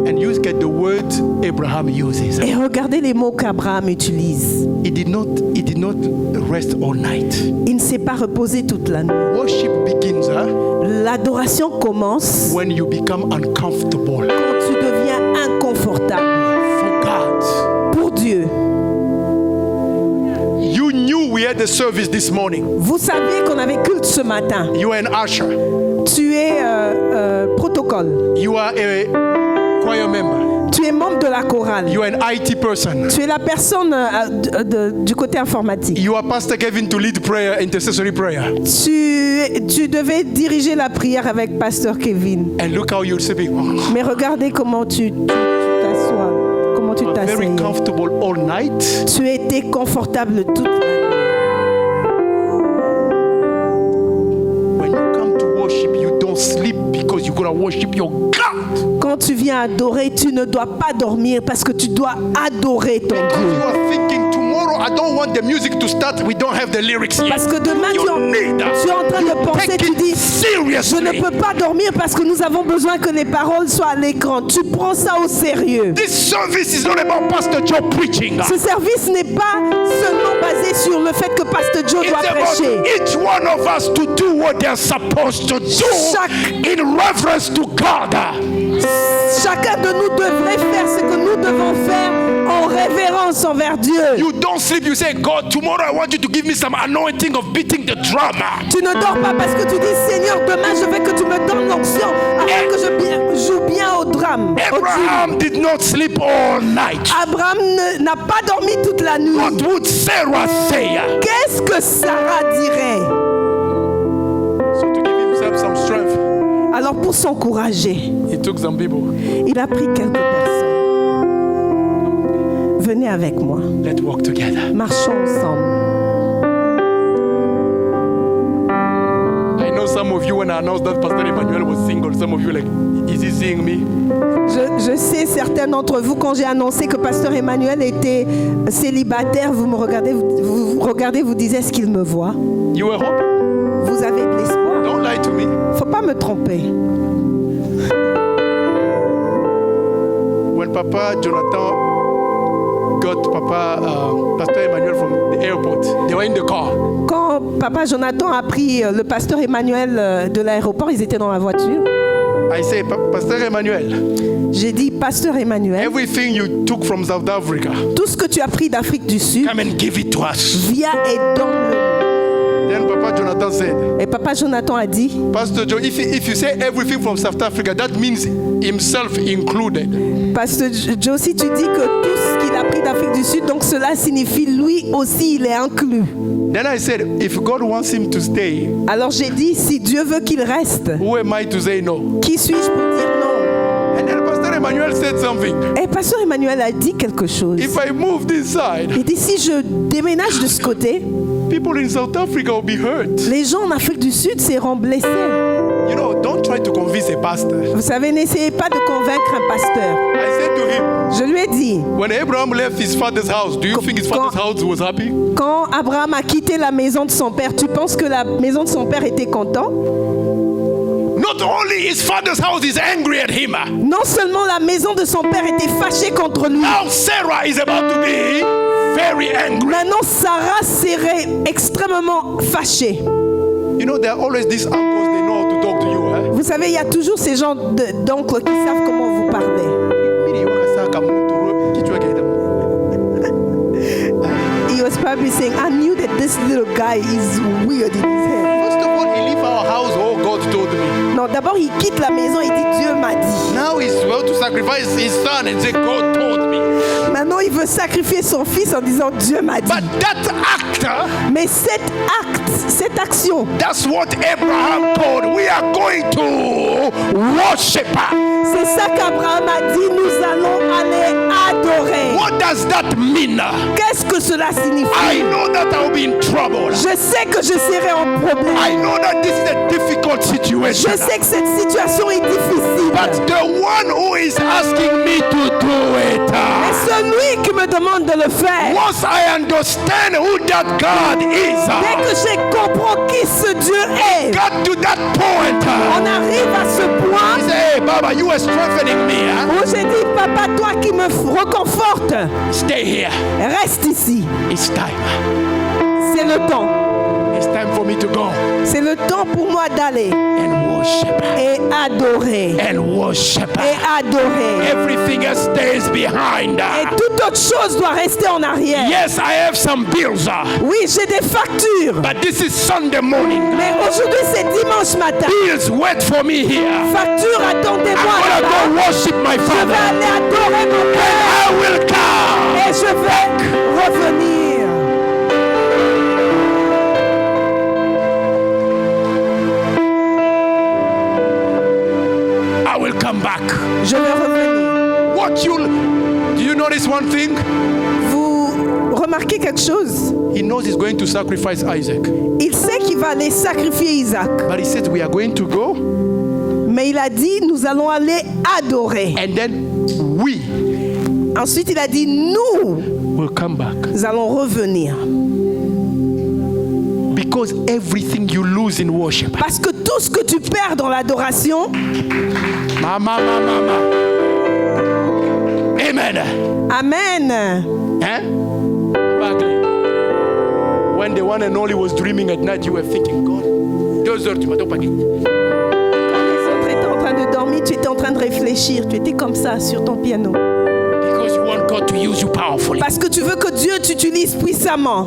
Speaker 1: And you get the words Abraham uses.
Speaker 2: Et regardez les mots qu'Abraham utilise.
Speaker 1: He did not rest all night.
Speaker 2: Il ne s'est pas reposé toute la nuit.
Speaker 1: Worship begins
Speaker 2: L'adoration commence
Speaker 1: when you become uncomfortable.
Speaker 2: quand tu deviens inconfortable.
Speaker 1: For God.
Speaker 2: Pour Dieu.
Speaker 1: You knew we had a service this morning.
Speaker 2: Vous saviez qu'on avait culte ce matin.
Speaker 1: You are an usher.
Speaker 2: Tu es protocole.
Speaker 1: You are a choir member.
Speaker 2: Tu es membre de la chorale.
Speaker 1: You are an IT person.
Speaker 2: Tu es la personne du côté informatique.
Speaker 1: You are Pastor Kevin to lead prayer, intercessory prayer.
Speaker 2: Tu devais diriger la prière avec Pasteur Kevin.
Speaker 1: And look how you're sleeping.
Speaker 2: Mais regardez comment tu t'assois. Comment tu t'assieds.
Speaker 1: Very comfortable all night.
Speaker 2: Tu étais confortable toute la nuit.
Speaker 1: When you come to worship, you don't sleep because you're going to worship your God.
Speaker 2: Quand tu viens adorer, tu ne dois pas dormir parce que tu dois adorer ton
Speaker 1: Because
Speaker 2: Dieu.
Speaker 1: you are thinking tomorrow I don't want the music to start. We don't have the lyrics yet.
Speaker 2: Parce que demain,
Speaker 1: You need
Speaker 2: tu es en train de penser,
Speaker 1: take
Speaker 2: tu
Speaker 1: it
Speaker 2: dis, je
Speaker 1: seriously.
Speaker 2: ne peux pas dormir parce que nous avons besoin que les paroles soient à l'écran. Tu prends ça au sérieux.
Speaker 1: This service is not about Pastor Joe preaching.
Speaker 2: Ce service n'est pas seulement basé sur le fait que Pasteur Joe
Speaker 1: It's
Speaker 2: doit
Speaker 1: about
Speaker 2: prêcher.
Speaker 1: each one of us to do what they're supposed to do in reverence to God.
Speaker 2: Chacun de nous devrait faire ce que nous devons faire en révérence envers Dieu.
Speaker 1: You don't sleep, you say, God, tomorrow I want you to give me some anointing of beating the drum.
Speaker 2: Tu ne dors pas parce que tu dis, Seigneur, demain je veux que tu me donnes l'onction afin que je joue bien au drame.
Speaker 1: Abraham did not sleep all night.
Speaker 2: Abraham n'a pas dormi toute la nuit.
Speaker 1: What would Sarah say?
Speaker 2: Qu'est-ce que Sarah dirait?
Speaker 1: So to give himself some strength,
Speaker 2: Alors pour s'encourager,
Speaker 1: he took some people.
Speaker 2: il a pris quelques personnes. Venez avec moi.
Speaker 1: Let's walk together.
Speaker 2: Marchons ensemble.
Speaker 1: I know some of you, when I announced that Pastor Emmanuel was single, some of you like, is he seeing me?
Speaker 2: Je sais, certains d'entre vous, quand j'ai annoncé que Pasteur Emmanuel était célibataire, vous me regardez, vous disiez, est-ce qu'il me voit?
Speaker 1: You were hoping.
Speaker 2: Vous avez de l'espoir.
Speaker 1: Don't lie to me.
Speaker 2: Faut pas me tromper.
Speaker 1: When Papa Jonathan got Pastor Emmanuel from the airport, they were in the car.
Speaker 2: Quand Papa Jonathan a pris le Pasteur Emmanuel de l'aéroport, ils étaient dans la voiture.
Speaker 1: I say, Pastor Emmanuel,
Speaker 2: J'ai dit, Pasteur Emmanuel,
Speaker 1: everything you took from South Africa,
Speaker 2: tout ce que tu as pris d'Afrique du Sud,
Speaker 1: come and give it to us.
Speaker 2: viens et donne-le.
Speaker 1: Then Papa Jonathan said,
Speaker 2: Et Papa Jonathan a dit,
Speaker 1: Pastor Joe, if you say everything from South Africa, that means himself included.
Speaker 2: Pasteur Joe, si tu dis que tout ce qu'il a pris d'Afrique du Sud, donc cela signifie lui aussi, il est inclus.
Speaker 1: Then I said, if God wants him to stay,
Speaker 2: Alors j'ai dit, si Dieu veut qu'il reste,
Speaker 1: who am I to say no?
Speaker 2: qui suis-je pour dire non?
Speaker 1: And then Pastor Emmanuel said something.
Speaker 2: Et Pasteur Emmanuel a dit quelque chose.
Speaker 1: If I move this side,
Speaker 2: Il dit, si je déménage de ce côté,
Speaker 1: people in South Africa will be hurt.
Speaker 2: les gens en Afrique du Sud seront blessés.
Speaker 1: You know, don't try to convince a pastor.
Speaker 2: Vous savez, n'essayez pas de convaincre un pasteur.
Speaker 1: I said to him,
Speaker 2: Je lui ai dit,
Speaker 1: when Abraham left his father's house, do you think his father's house was happy?
Speaker 2: quand Abraham a quitté la maison de son père, tu penses que la maison de son père était content?
Speaker 1: Not only his father's house is angry at him,
Speaker 2: Non seulement la maison de son père était fâchée contre lui,
Speaker 1: now Sarah is about to be very angry.
Speaker 2: maintenant Sarah serait extrêmement fâchée.
Speaker 1: You know, there are always these uncles, they know how to talk to you.
Speaker 2: Vous savez, il y a toujours ces gens d'oncles qui savent comment vous parler. He was probably saying, I knew that this little guy is weird in his head.
Speaker 1: First of all, he leave our house, oh, God told me.
Speaker 2: Non, d'abord il quitte la maison, il dit Dieu m'a dit.
Speaker 1: Now he's about to sacrifice his son and say, God told me.
Speaker 2: Maintenant il veut sacrifier son fils en disant Dieu m'a dit.
Speaker 1: But that act,
Speaker 2: Mais cet acte, cette action,
Speaker 1: that's what Abraham called. We are going to worship.
Speaker 2: c'est ça qu'Abraham a dit, nous allons aller adorer.
Speaker 1: What does that mean?
Speaker 2: Qu'est-ce que cela signifie?
Speaker 1: I know that I will be in trouble.
Speaker 2: Je sais que je serai en problème.
Speaker 1: I know that this is a difficult situation.
Speaker 2: Je sais que cette situation est difficile.
Speaker 1: But the one who is asking me to do it,
Speaker 2: Mais celui qui me demande de le faire,
Speaker 1: once I understand who that God is,
Speaker 2: dès que je comprends qui ce Dieu est,
Speaker 1: got to that point,
Speaker 2: on arrive à ce
Speaker 1: he
Speaker 2: point
Speaker 1: say, hey, Baba, you are strengthening me.
Speaker 2: où j'ai dit, papa, toi qui me reconforte,
Speaker 1: Stay here.
Speaker 2: reste ici.
Speaker 1: It's time.
Speaker 2: C'est le temps.
Speaker 1: It's time for me to go
Speaker 2: C'est le temps pour moi d'aller
Speaker 1: and worship.
Speaker 2: et adorer.
Speaker 1: And worship.
Speaker 2: Et adorer.
Speaker 1: Everything else stays behind.
Speaker 2: Et toute autre chose doit rester en arrière.
Speaker 1: Yes, I have some bills.
Speaker 2: Oui, j'ai des factures.
Speaker 1: But this is Sunday morning.
Speaker 2: Mais aujourd'hui, c'est dimanche matin.
Speaker 1: Bills wait for me here.
Speaker 2: Facture, attendez-moi
Speaker 1: I'm gonna
Speaker 2: là-bas.
Speaker 1: go worship my
Speaker 2: Je vais
Speaker 1: Father.
Speaker 2: aller adorer mon Père.
Speaker 1: I will come.
Speaker 2: Et je vais revenir.
Speaker 1: I will come back.
Speaker 2: Je vais revenir.
Speaker 1: Do you notice one thing?
Speaker 2: Vous remarquez quelque chose?
Speaker 1: He knows he's going to sacrifice Isaac.
Speaker 2: Il sait qu'il va aller sacrifier Isaac.
Speaker 1: But he said we are going to go.
Speaker 2: Mais il a dit, nous allons aller adorer.
Speaker 1: And then we
Speaker 2: Ensuite, il a dit, nous
Speaker 1: will come back.
Speaker 2: allons revenir.
Speaker 1: Because everything you lose in worship.
Speaker 2: Parce que tout ce que tu perds dans l'adoration,
Speaker 1: Mama. Amen.
Speaker 2: Amen.
Speaker 1: Eh? Bagley. When the one and only was dreaming at night, you were thinking, God, 2 heures, tu m'as pas dit.
Speaker 2: Quand les autres étaient en train de dormir, tu étais en train de réfléchir. Tu étais comme ça sur ton piano.
Speaker 1: Because you want God to use you powerfully.
Speaker 2: Parce que tu veux que Dieu t'utilise puissamment.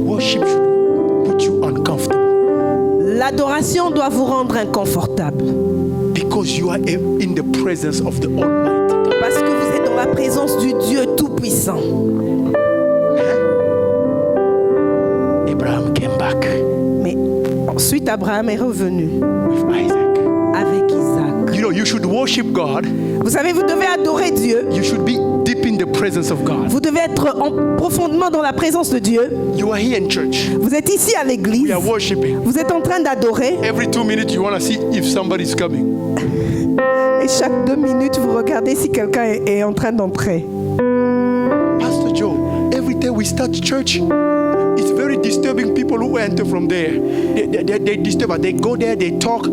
Speaker 1: Worship should put you uncomfortable.
Speaker 2: L'adoration doit vous rendre inconfortable.
Speaker 1: Because you are in the presence of the Almighty God.
Speaker 2: Parce que vous êtes dans la présence du Dieu Tout-Puissant.
Speaker 1: Abraham came back
Speaker 2: Mais ensuite, Abraham est revenu
Speaker 1: with Isaac.
Speaker 2: avec Isaac.
Speaker 1: You know, you should worship God.
Speaker 2: Vous savez, vous devez adorer Dieu.
Speaker 1: You should be deep in the presence of God.
Speaker 2: Vous devez être profondément dans la présence de Dieu.
Speaker 1: You are here in church.
Speaker 2: Vous êtes ici à
Speaker 1: We
Speaker 2: l'église.
Speaker 1: are worshiping.
Speaker 2: Vous êtes en train d'adorer.
Speaker 1: Every 2 minutes, you want to see if somebody is coming.
Speaker 2: Et chaque 2 minutes, vous regardez si quelqu'un est en train d'entrer.
Speaker 1: Pastor Joe, every day we start church, it's very disturbing people who enter from there. They disturb. They go there, they talk.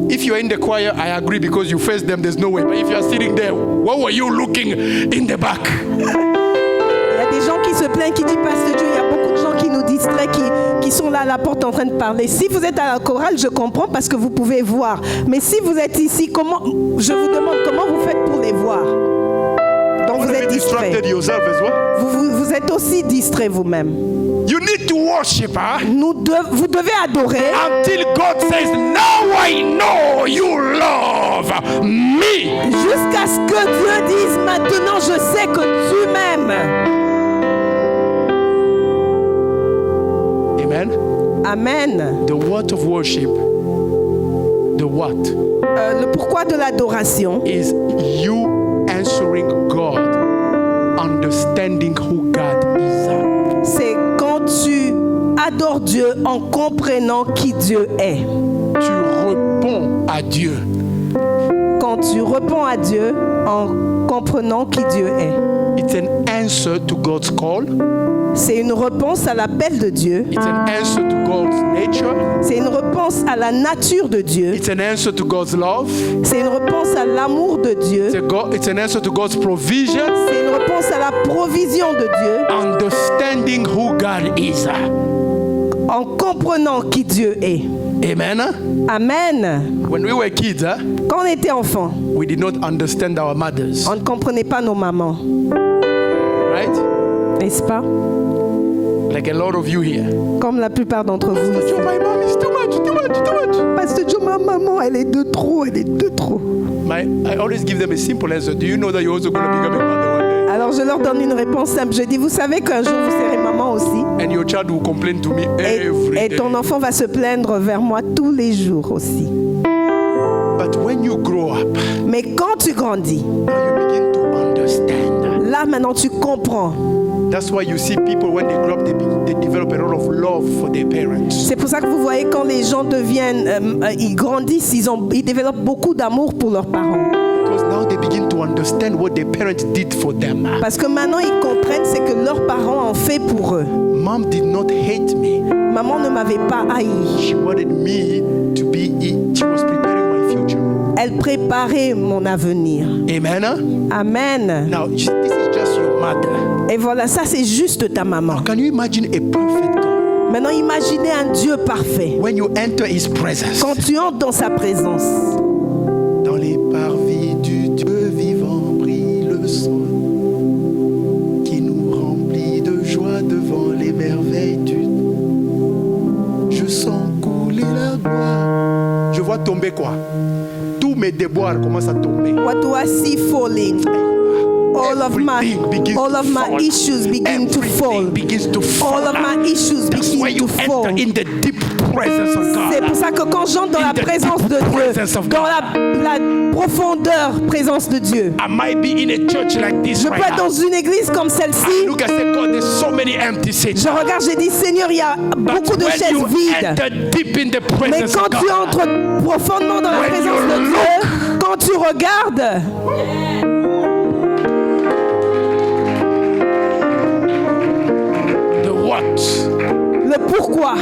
Speaker 1: If you're in the choir, I agree because you face them, there's no way. But if you're sitting there, what were you looking in the back?
Speaker 2: Il y a des gens qui se plaignent, qui disent Pasteur Dieu, il y a beaucoup de gens qui nous distraient, qui sont là à la porte en train de parler. Si vous êtes à la chorale, je comprends parce que vous pouvez voir. Mais si vous êtes ici, je vous demande comment vous faites pour les voir. Donc vous êtes distrait. Vous êtes aussi distrait vous-même.
Speaker 1: You need to worship, huh?
Speaker 2: Vous devez adorer.
Speaker 1: Until God says, now I know you love me.
Speaker 2: Jusqu'à ce que Dieu dise, maintenant je sais que tu m'aimes.
Speaker 1: Amen.
Speaker 2: Amen.
Speaker 1: The what of worship, the what,
Speaker 2: Le pourquoi de l'adoration
Speaker 1: is you answering God, understanding who God is.
Speaker 2: c'est quand tu adores Dieu en comprenant qui Dieu est.
Speaker 1: Tu réponds à Dieu.
Speaker 2: Quand tu réponds à Dieu en comprenant qui Dieu est.
Speaker 1: It's an answer to God's call.
Speaker 2: C'est une réponse à l'appel de Dieu.
Speaker 1: It's an answer to God's nature.
Speaker 2: C'est une réponse à la nature de Dieu.
Speaker 1: It's an answer to God's love.
Speaker 2: C'est une réponse à l'amour de Dieu.
Speaker 1: It's an answer to God's provision.
Speaker 2: C'est une réponse à la provision de Dieu.
Speaker 1: Understanding who God is.
Speaker 2: En comprenant qui Dieu est.
Speaker 1: Amen.
Speaker 2: Amen.
Speaker 1: When we were kids,
Speaker 2: Quand on était enfant,
Speaker 1: we did not understand our mothers.
Speaker 2: on ne comprenait pas nos mamans.
Speaker 1: Right?
Speaker 2: N'est-ce pas?
Speaker 1: Like a lot of you here.
Speaker 2: Comme la plupart d'entre vous.
Speaker 1: My mom is too much.
Speaker 2: Pasteur Joe, ma maman, elle est de trop, elle est de trop.
Speaker 1: I always give them a simple answer. Do you know that you're also going to become a mother one day?
Speaker 2: Alors je leur donne une réponse simple. Je dis, vous savez qu'un jour vous serez maman aussi.
Speaker 1: And your child will complain to me every
Speaker 2: Et
Speaker 1: day.
Speaker 2: ton enfant va se plaindre vers moi tous les jours aussi.
Speaker 1: But when you grow up,
Speaker 2: Mais quand tu grandis,
Speaker 1: now you begin to understand.
Speaker 2: là maintenant tu comprends.
Speaker 1: That's why you see people when they grow up, they develop a lot of love for their parents.
Speaker 2: C'est pour ça que vous voyez quand les gens deviennent, ils grandissent, ils développent beaucoup d'amour pour leurs parents.
Speaker 1: Because now they begin to understand what their parents did for them.
Speaker 2: Parce que maintenant ils comprennent ce que leurs parents ont fait pour eux.
Speaker 1: Mom did not hate me.
Speaker 2: Maman ne m'avait pas haï.
Speaker 1: She wanted me to be, she was preparing my future.
Speaker 2: Elle préparait mon avenir.
Speaker 1: Amen.
Speaker 2: Amen.
Speaker 1: Now, this is just your mother.
Speaker 2: Et voilà, ça c'est juste ta maman.
Speaker 1: Now, can you imagine a perfect God?
Speaker 2: Maintenant, imaginez un Dieu parfait.
Speaker 1: When you enter His presence.
Speaker 2: Quand tu entres dans sa présence.
Speaker 1: Dans les parvis du Dieu vivant brille le sol qui nous remplit de joie devant les merveilles du. Je sens couler la gloire. Je vois tomber quoi? Tous mes déboires commencent à tomber.
Speaker 2: What do I see falling? All of my issues begin to fall. All of my issues begin to fall. C'est pour ça que quand j'entre dans la présence de Dieu, dans la profondeur présence de Dieu, je peux être dans une église comme celle-ci. Je regarde, j'ai dit, Seigneur, il y a beaucoup de chaises vides. Mais quand tu entres profondément dans la présence de Dieu, quand tu regardes, le pourquoi,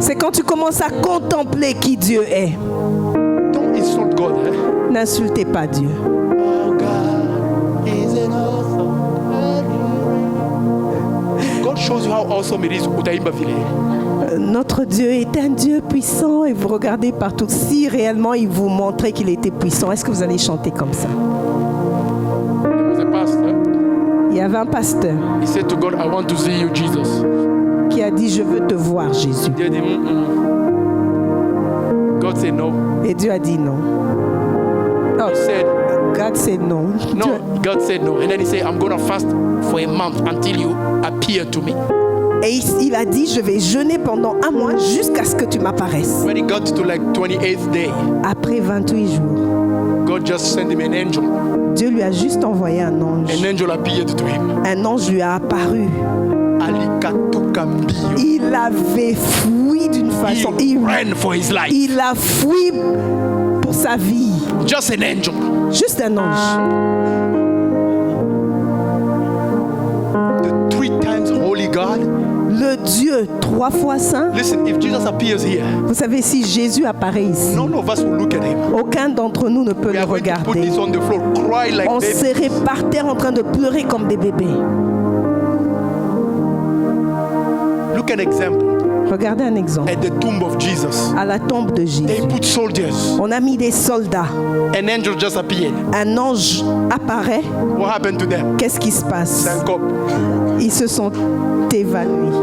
Speaker 2: c'est quand tu commences à contempler qui Dieu est.
Speaker 1: Don't insult God, eh?
Speaker 2: N'insultez pas Dieu.
Speaker 1: Oh, God is an awesome God. God shows you how awesome it is.
Speaker 2: Notre Dieu est un Dieu puissant et vous regardez partout. Si réellement il vous montrait qu'il était puissant, est-ce que vous allez chanter comme ça? Il y avait un pasteur.
Speaker 1: He said to God, I want to see you, Jesus.
Speaker 2: Qui a dit, je veux te voir, Jésus.
Speaker 1: Dieu a dit, God said no.
Speaker 2: Et Dieu a dit non. Oh,
Speaker 1: He said,
Speaker 2: God said no.
Speaker 1: no.
Speaker 2: Dieu...
Speaker 1: God said no. And then he said, I'm going to fast for a month until you appear to me.
Speaker 2: Et il a dit, je vais jeûner pendant un mois jusqu'à ce que tu m'apparaisses.
Speaker 1: When he got to like 28th day,
Speaker 2: après 28 jours,
Speaker 1: God just sent him an angel.
Speaker 2: Dieu lui a juste envoyé un ange.
Speaker 1: An angel appeared to him.
Speaker 2: Un ange lui a apparu. Il avait fui d'une façon.
Speaker 1: Il ran for his life.
Speaker 2: Il a fui pour sa vie.
Speaker 1: Just an angel.
Speaker 2: Juste un ange.
Speaker 1: The 3 times holy God.
Speaker 2: Le Dieu 3 fois saint.
Speaker 1: Listen, if Jesus appears here,
Speaker 2: vous savez, si Jésus apparaît ici,
Speaker 1: none of us will look at him.
Speaker 2: Aucun d'entre nous ne peut le regarder. On serait par terre en train de pleurer comme des bébés.
Speaker 1: Look at an example.
Speaker 2: Regardez un exemple.
Speaker 1: At the tomb of Jesus.
Speaker 2: À la tombe de Jésus.
Speaker 1: They put soldiers.
Speaker 2: On a mis des soldats.
Speaker 1: An angel just appeared.
Speaker 2: Un ange apparaît.
Speaker 1: What happened to them?
Speaker 2: Qu'est-ce qui se passe? Ils se sont évanouis.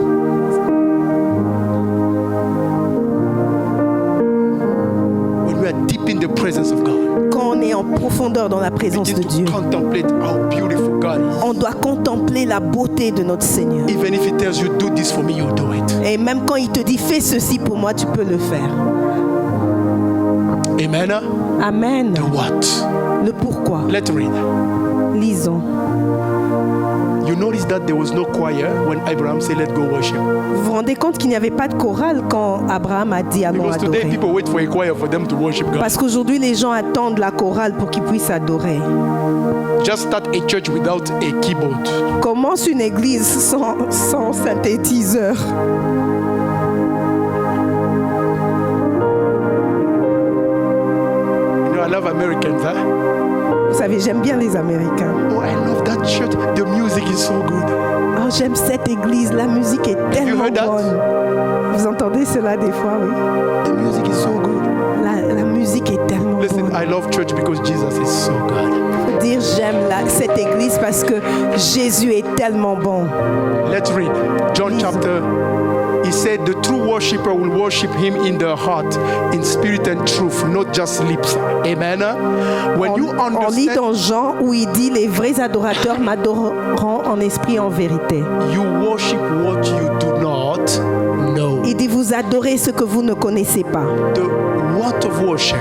Speaker 1: When we are deep in the presence of God.
Speaker 2: Quand on est en profondeur dans la présence de Dieu, on doit contempler la beauté de notre Seigneur.
Speaker 1: Even if he tells you, do this for me, you do it.
Speaker 2: Et même quand il te dit, fais ceci pour moi, tu peux le faire.
Speaker 1: Amen.
Speaker 2: Amen.
Speaker 1: The what?
Speaker 2: Le pourquoi.
Speaker 1: Let's read.
Speaker 2: Lisons.
Speaker 1: You notice that there was no choir when Abraham said, "Let's go worship."
Speaker 2: Vous vous rendez compte qu'il n'y avait pas de chorale quand Abraham a dit allons adorer.
Speaker 1: Today people wait for a choir for them to worship God.
Speaker 2: Parce qu'aujourd'hui les gens attendent la chorale pour qu'ils puissent adorer.
Speaker 1: Just start a church without a keyboard.
Speaker 2: Commence une église sans synthétiseur.
Speaker 1: You know, I love Americans, huh?
Speaker 2: Vous savez, j'aime bien les Américains.
Speaker 1: Oh, I love that church. The music is so good.
Speaker 2: Oh, j'aime cette église. La musique est tellement bonne. Vous entendez cela des fois, oui?
Speaker 1: The music is so good.
Speaker 2: La musique est tellement
Speaker 1: Listen,
Speaker 2: bonne.
Speaker 1: I love church because Jesus is so good.
Speaker 2: Faut dire j'aime cette église parce que Jésus est tellement bon.
Speaker 1: Let's read John chapter He said the true worshiper will worship him in their heart, in spirit and truth, not just lips. Amen. When you
Speaker 2: On lit
Speaker 1: understand,
Speaker 2: dans Jean où il dit les vrais adorateurs m'adoreront en esprit et en vérité.
Speaker 1: you worship what you do not know.
Speaker 2: Il dit vous adorez ce que vous ne connaissez pas.
Speaker 1: The what of worship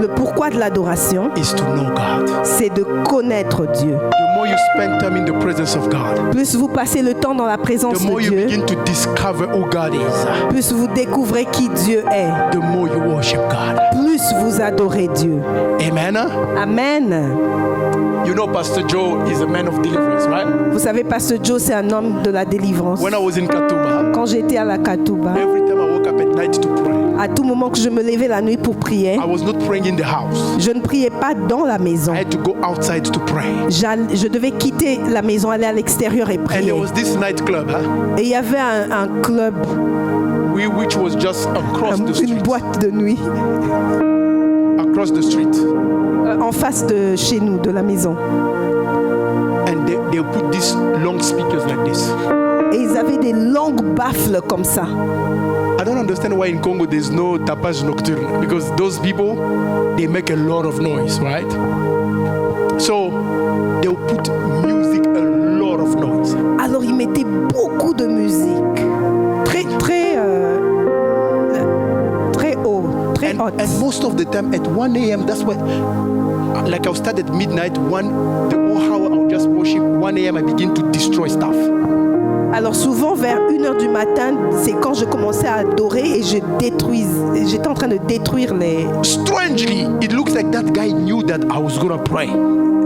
Speaker 2: Le pourquoi de l'adoration,
Speaker 1: is to know God.
Speaker 2: c'est de connaître Dieu.
Speaker 1: The more you spend time in the presence of God,
Speaker 2: Plus vous passez le temps dans la présence
Speaker 1: the
Speaker 2: de
Speaker 1: more you
Speaker 2: Dieu,
Speaker 1: begin to discover who God is,
Speaker 2: plus vous découvrez qui Dieu est,
Speaker 1: the more you worship God.
Speaker 2: plus vous adorez Dieu.
Speaker 1: Amen.
Speaker 2: Amen.
Speaker 1: You know Pastor Joe is a man of deliverance, right?
Speaker 2: Vous savez, Pasteur Joe, c'est un homme de la délivrance.
Speaker 1: When I was in Katuba,
Speaker 2: Quand j'étais à la Katuba,
Speaker 1: every time I woke up at night to pray,
Speaker 2: à tout moment que je me levais la nuit pour prier,
Speaker 1: I was not praying in the house.
Speaker 2: je ne priais pas dans la maison.
Speaker 1: I had to go outside to pray.
Speaker 2: Je devais quitter la maison, aller à l'extérieur et
Speaker 1: And
Speaker 2: prier.
Speaker 1: there was this nightclub,
Speaker 2: Et il y avait un club,
Speaker 1: which was just across the
Speaker 2: une
Speaker 1: street.
Speaker 2: boîte de nuit
Speaker 1: Across the street.
Speaker 2: en face de chez nous, de la maison.
Speaker 1: And they put these long speakers like this.
Speaker 2: Et ils avaient des longues baffles comme ça.
Speaker 1: I don't understand why in Congo there's no tapage nocturne, because those people, they make a lot of noise, right? So they'll put music, a lot of noise.
Speaker 2: Alors ils mettaient beaucoup de musique. Très haut, très haute.
Speaker 1: And most of the time at 1 a.m., that's what, like I'll start at midnight, the whole hour I'll just worship. 1 a.m. I begin to destroy stuff.
Speaker 2: Alors souvent vers 1h du matin, c'est quand je commençais à adorer et j'étais en train de détruire les...
Speaker 1: Strangely, it looks like that guy knew that I was going to pray.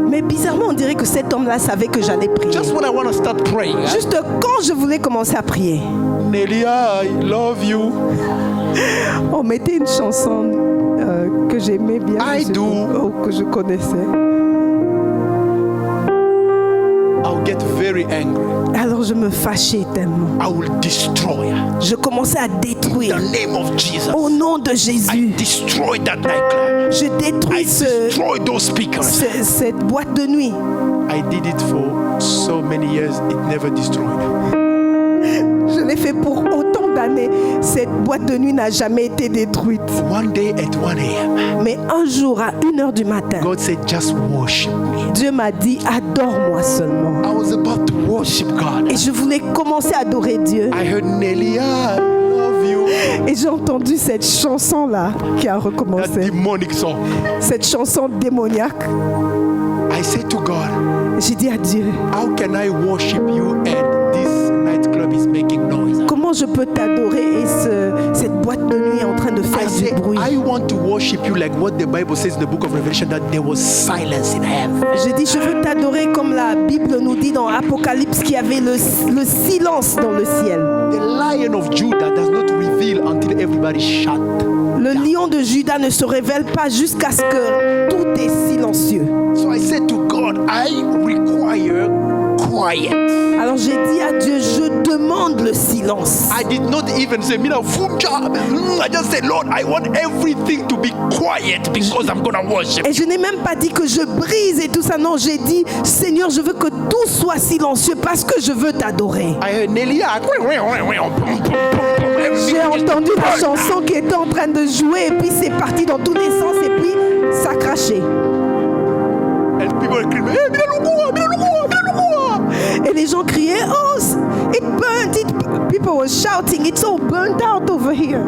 Speaker 2: Mais bizarrement, on dirait que cet homme-là savait que j'allais prier.
Speaker 1: Just when I want to start praying.
Speaker 2: Juste quand je voulais commencer à prier,
Speaker 1: Nelia, I love you.
Speaker 2: on mettait une chanson que j'aimais bien, que je connaissais.
Speaker 1: I'll get very angry.
Speaker 2: Alors je me fâchais tellement.
Speaker 1: I will destroy.
Speaker 2: Je commençais à
Speaker 1: In
Speaker 2: détruire.
Speaker 1: the name of Jesus.
Speaker 2: Au nom de
Speaker 1: I
Speaker 2: Jésus,
Speaker 1: destroy that nightclub.
Speaker 2: je
Speaker 1: I
Speaker 2: détruis
Speaker 1: destroy those speakers.
Speaker 2: cette boîte de nuit.
Speaker 1: I did it for so many years. It never destroyed.
Speaker 2: Je l'ai fait pour autant d'années. Cette boîte de nuit n'a jamais été détruite.
Speaker 1: One day at 1 a.m.,
Speaker 2: Mais un jour, à 1h du matin,
Speaker 1: God said, just worship me.
Speaker 2: Dieu m'a dit, adore-moi seulement.
Speaker 1: I was about to worship God.
Speaker 2: Et je voulais commencer à adorer Dieu.
Speaker 1: I heard Nelia, I love you.
Speaker 2: Et j'ai entendu cette chanson-là qui a
Speaker 1: That
Speaker 2: recommencé.
Speaker 1: demonic song.
Speaker 2: Cette chanson démoniaque.
Speaker 1: I said to God,
Speaker 2: J'ai dit à Dieu,
Speaker 1: how can I worship you and this nightclub is making noise?
Speaker 2: comment je peux t'adorer et cette boîte de nuit est en train de
Speaker 1: I
Speaker 2: faire du
Speaker 1: said,
Speaker 2: bruit.
Speaker 1: I want to worship you like what the Bible says in the book of Revelation, that there was silence in heaven.
Speaker 2: J'ai dit, je veux t'adorer comme la Bible nous dit dans Apocalypse qu'il y avait le silence dans le ciel.
Speaker 1: The Lion of Judah does not reveal until everybody shut.
Speaker 2: Le lion de Juda ne se révèle pas jusqu'à ce que tout est silencieux.
Speaker 1: So I said to God, I require quiet.
Speaker 2: Alors j'ai dit à Dieu, je demande le silence.
Speaker 1: I did not even say, Mina, full job. I just said, Lord, I want everything to be quiet because I'm going to worship.
Speaker 2: Et je n'ai même pas dit que je brise et tout ça. Non, j'ai dit, Seigneur, je veux que tout soit silencieux parce que je veux t'adorer.
Speaker 1: I heard Nelia.
Speaker 2: J'ai entendu la chanson qui était en train de jouer et puis c'est parti dans tous les sens et puis ça crachait.
Speaker 1: And people are screaming, hey, Mina Lukua, Mina Lukua, Mina Lukua.
Speaker 2: Et les gens criaient, oh, it burnt. People were shouting, it's all burnt out over here.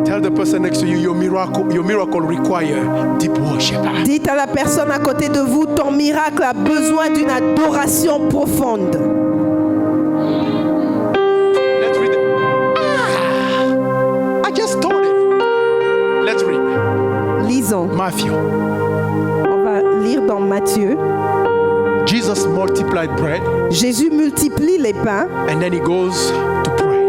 Speaker 1: Tell the person next to you, your miracle require deep worship.
Speaker 2: Dites à la personne à côté de vous, ton miracle a besoin d'une adoration profonde.
Speaker 1: Let's read it. I just told it. Let's read.
Speaker 2: Lisons.
Speaker 1: Matthew.
Speaker 2: On va lire dans Matthieu.
Speaker 1: Jesus multiplied bread
Speaker 2: Jésus multiplie les pains.
Speaker 1: and then he goes to pray.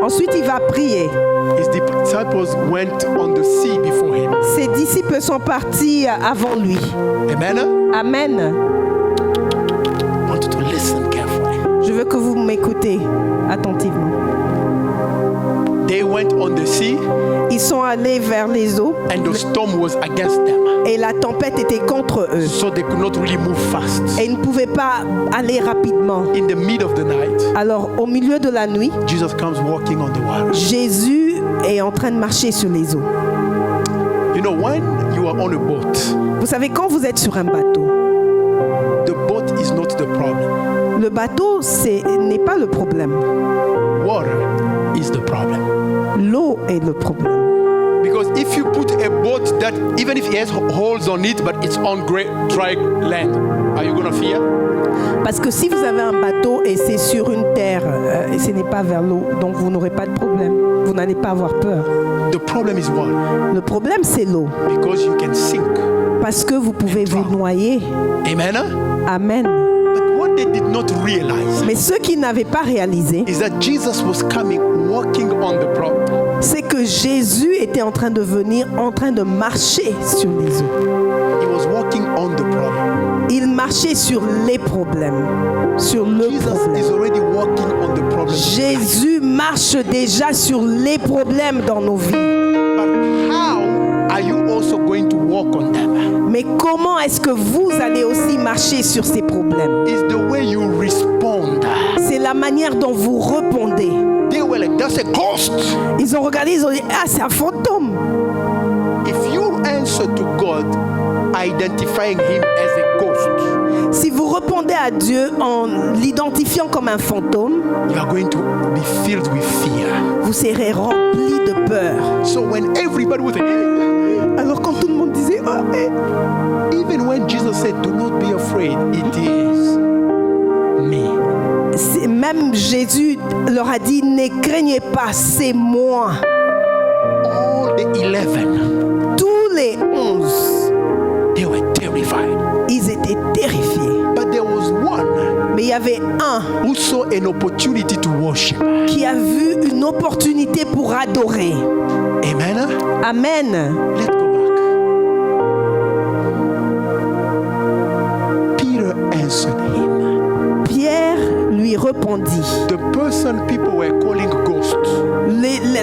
Speaker 2: Ensuite, il va prier.
Speaker 1: His disciples went on the sea before him.
Speaker 2: Ses disciples sont partis avant lui.
Speaker 1: Amen.
Speaker 2: Amen.
Speaker 1: I want you to listen carefully.
Speaker 2: Je veux que vous m'écoutez attentivement.
Speaker 1: They went on the sea.
Speaker 2: Ils sont allés vers les eaux.
Speaker 1: And the storm was against them.
Speaker 2: Et la tempête était contre eux.
Speaker 1: So they could not really move fast.
Speaker 2: Et ils ne pouvaient pas aller rapidement.
Speaker 1: In the mid of the night.
Speaker 2: Alors, au milieu de la nuit,
Speaker 1: Jesus comes walking on the water.
Speaker 2: Jésus est en train de marcher sur les eaux.
Speaker 1: You know, when you are on a boat,
Speaker 2: vous savez, quand vous êtes sur un bateau,
Speaker 1: the boat is not the problem.
Speaker 2: Le bateau n'est pas le problème.
Speaker 1: Water is the problem.
Speaker 2: L'eau est le problème.
Speaker 1: Because if you put a boat that, even if it has holes on it, but it's on dry land, are you going to fear?
Speaker 2: Parce que si vous avez un bateau et c'est sur une terre et ce n'est pas vers l'eau, donc vous n'aurez pas de problème. Vous n'allez pas avoir peur.
Speaker 1: The problem is what?
Speaker 2: Le problème, c'est l'eau.
Speaker 1: Because you can sink.
Speaker 2: Parce que vous pouvez vous noyer.
Speaker 1: Amen.
Speaker 2: Amen.
Speaker 1: But what they did not realize,
Speaker 2: mais ceux qui n'avaient pas réalisé,
Speaker 1: is that Jesus was coming, walking on the problem.
Speaker 2: C'est que Jésus était en train de venir, en train de marcher sur les eaux.
Speaker 1: He was walking on the problem.
Speaker 2: Il marchait sur les problèmes, sur le problème.
Speaker 1: Is already walking on the problem.
Speaker 2: Jésus marche déjà sur les problèmes dans nos vies.
Speaker 1: But how are you also going to walk on them?
Speaker 2: Mais comment est-ce que vous allez aussi marcher sur ces problèmes?
Speaker 1: It's the way you respond.
Speaker 2: C'est la manière dont vous répondez.
Speaker 1: They were like, that's a ghost.
Speaker 2: Ils ont regardé, ils ont dit, ah, c'est un fantôme.
Speaker 1: If you answer to God, identifying him as a ghost,
Speaker 2: si vous répondez à Dieu en l'identifiant comme un fantôme,
Speaker 1: you are going to be filled with fear.
Speaker 2: Vous serez rempli de peur.
Speaker 1: So when everybody was like,
Speaker 2: alors quand tout le monde disait, oh,
Speaker 1: even when Jesus said, do not be afraid, it is me.
Speaker 2: Même Jésus leur a dit, ne craignez pas, c'est moi.
Speaker 1: All the 11,
Speaker 2: tous les 11,
Speaker 1: they were terrified.
Speaker 2: Ils étaient terrifiés.
Speaker 1: But there was one,
Speaker 2: mais il y avait un
Speaker 1: who saw an opportunity to worship,
Speaker 2: qui a vu une opportunité pour adorer.
Speaker 1: Amen.
Speaker 2: Amen.
Speaker 1: Let's go back. Peter answered him.
Speaker 2: Pierre lui répondit.
Speaker 1: The person people were calling ghost.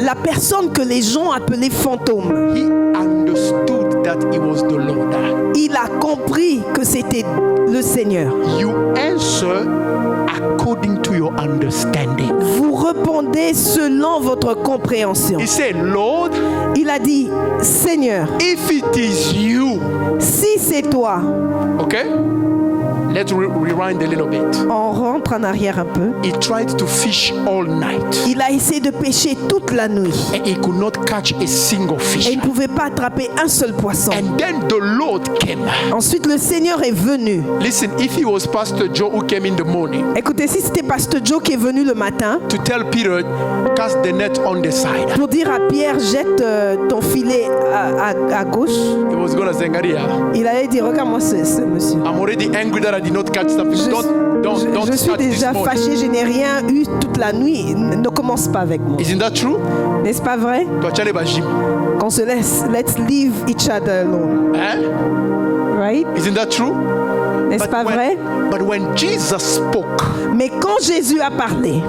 Speaker 2: La personne que les gens appelaient fantôme.
Speaker 1: He understood that he was the Lord.
Speaker 2: Il a compris que c'était le Seigneur.
Speaker 1: You answer according to your understanding.
Speaker 2: Vous répondez selon votre compréhension.
Speaker 1: He said, Lord,
Speaker 2: il a dit, Seigneur,
Speaker 1: if it is you,
Speaker 2: si c'est toi.
Speaker 1: Okay? Let's rewind a little bit.
Speaker 2: On rentre en arrière un peu.
Speaker 1: He tried to fish all night.
Speaker 2: Il a essayé de pêcher toute la nuit.
Speaker 1: And he could not catch a single fish.
Speaker 2: Et il ne pouvait pas attraper un seul poisson.
Speaker 1: And then the Lord came.
Speaker 2: Ensuite, le Seigneur est venu.
Speaker 1: Listen, if it was Pastor Joe who came in the morning.
Speaker 2: Écoutez, si c'était Pasteur Joe qui est venu le matin.
Speaker 1: To tell Peter, cast the net on the side.
Speaker 2: Pour dire à Pierre, jette ton filet à gauche.
Speaker 1: He was gonna say,
Speaker 2: il allait dire, regarde-moi ce monsieur.
Speaker 1: I'm already angry that I did not catch something.
Speaker 2: Je suis déjà fâché, je n'ai rien eu toute la nuit. Ne commence pas avec moi.
Speaker 1: Isn't that true?
Speaker 2: N'est-ce pas vrai? Qu'on se laisse, let's leave each other alone. Right?
Speaker 1: Isn't that true?
Speaker 2: N'est-ce pas vrai?
Speaker 1: But when Jesus spoke,
Speaker 2: mais quand Jésus a parlé,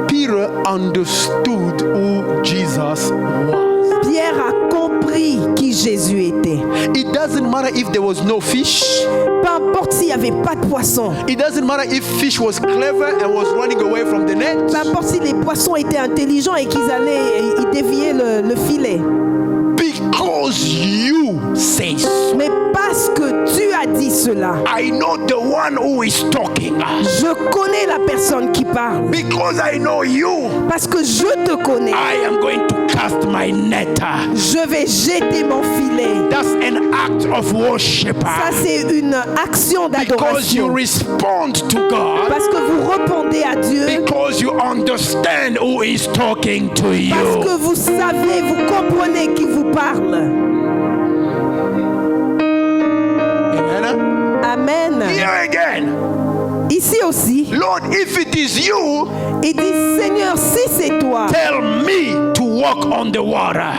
Speaker 1: Peter understood who Jesus was.
Speaker 2: Pierre a compris qui Jésus était.
Speaker 1: It doesn't matter if there was no fish.
Speaker 2: Peu importe s'il n'y avait pas de poisson.
Speaker 1: It doesn't matter if fish was clever and was running away from the net.
Speaker 2: Peu importe si les poissons étaient intelligents et qu'ils déviaient le filet.
Speaker 1: Because you say so.
Speaker 2: Mais parce que tu as dit cela.
Speaker 1: I know the one who is talking.
Speaker 2: Je connais la personne qui parle.
Speaker 1: Because I know you.
Speaker 2: Parce que je te connais.
Speaker 1: I am going to cast my net.
Speaker 2: Je vais jeter mon filet.
Speaker 1: That's an act of worship.
Speaker 2: Ça c'est une action d'adoration.
Speaker 1: Because you respond to God.
Speaker 2: Parce que vous répondez à Dieu.
Speaker 1: Because you understand who is talking to you.
Speaker 2: Parce que vous savez, vous comprenez qui vous parle. Amen.
Speaker 1: Here again.
Speaker 2: Ici aussi.
Speaker 1: Lord, if it is you,
Speaker 2: il dit, Seigneur, si c'est toi,
Speaker 1: tell me to walk on the water.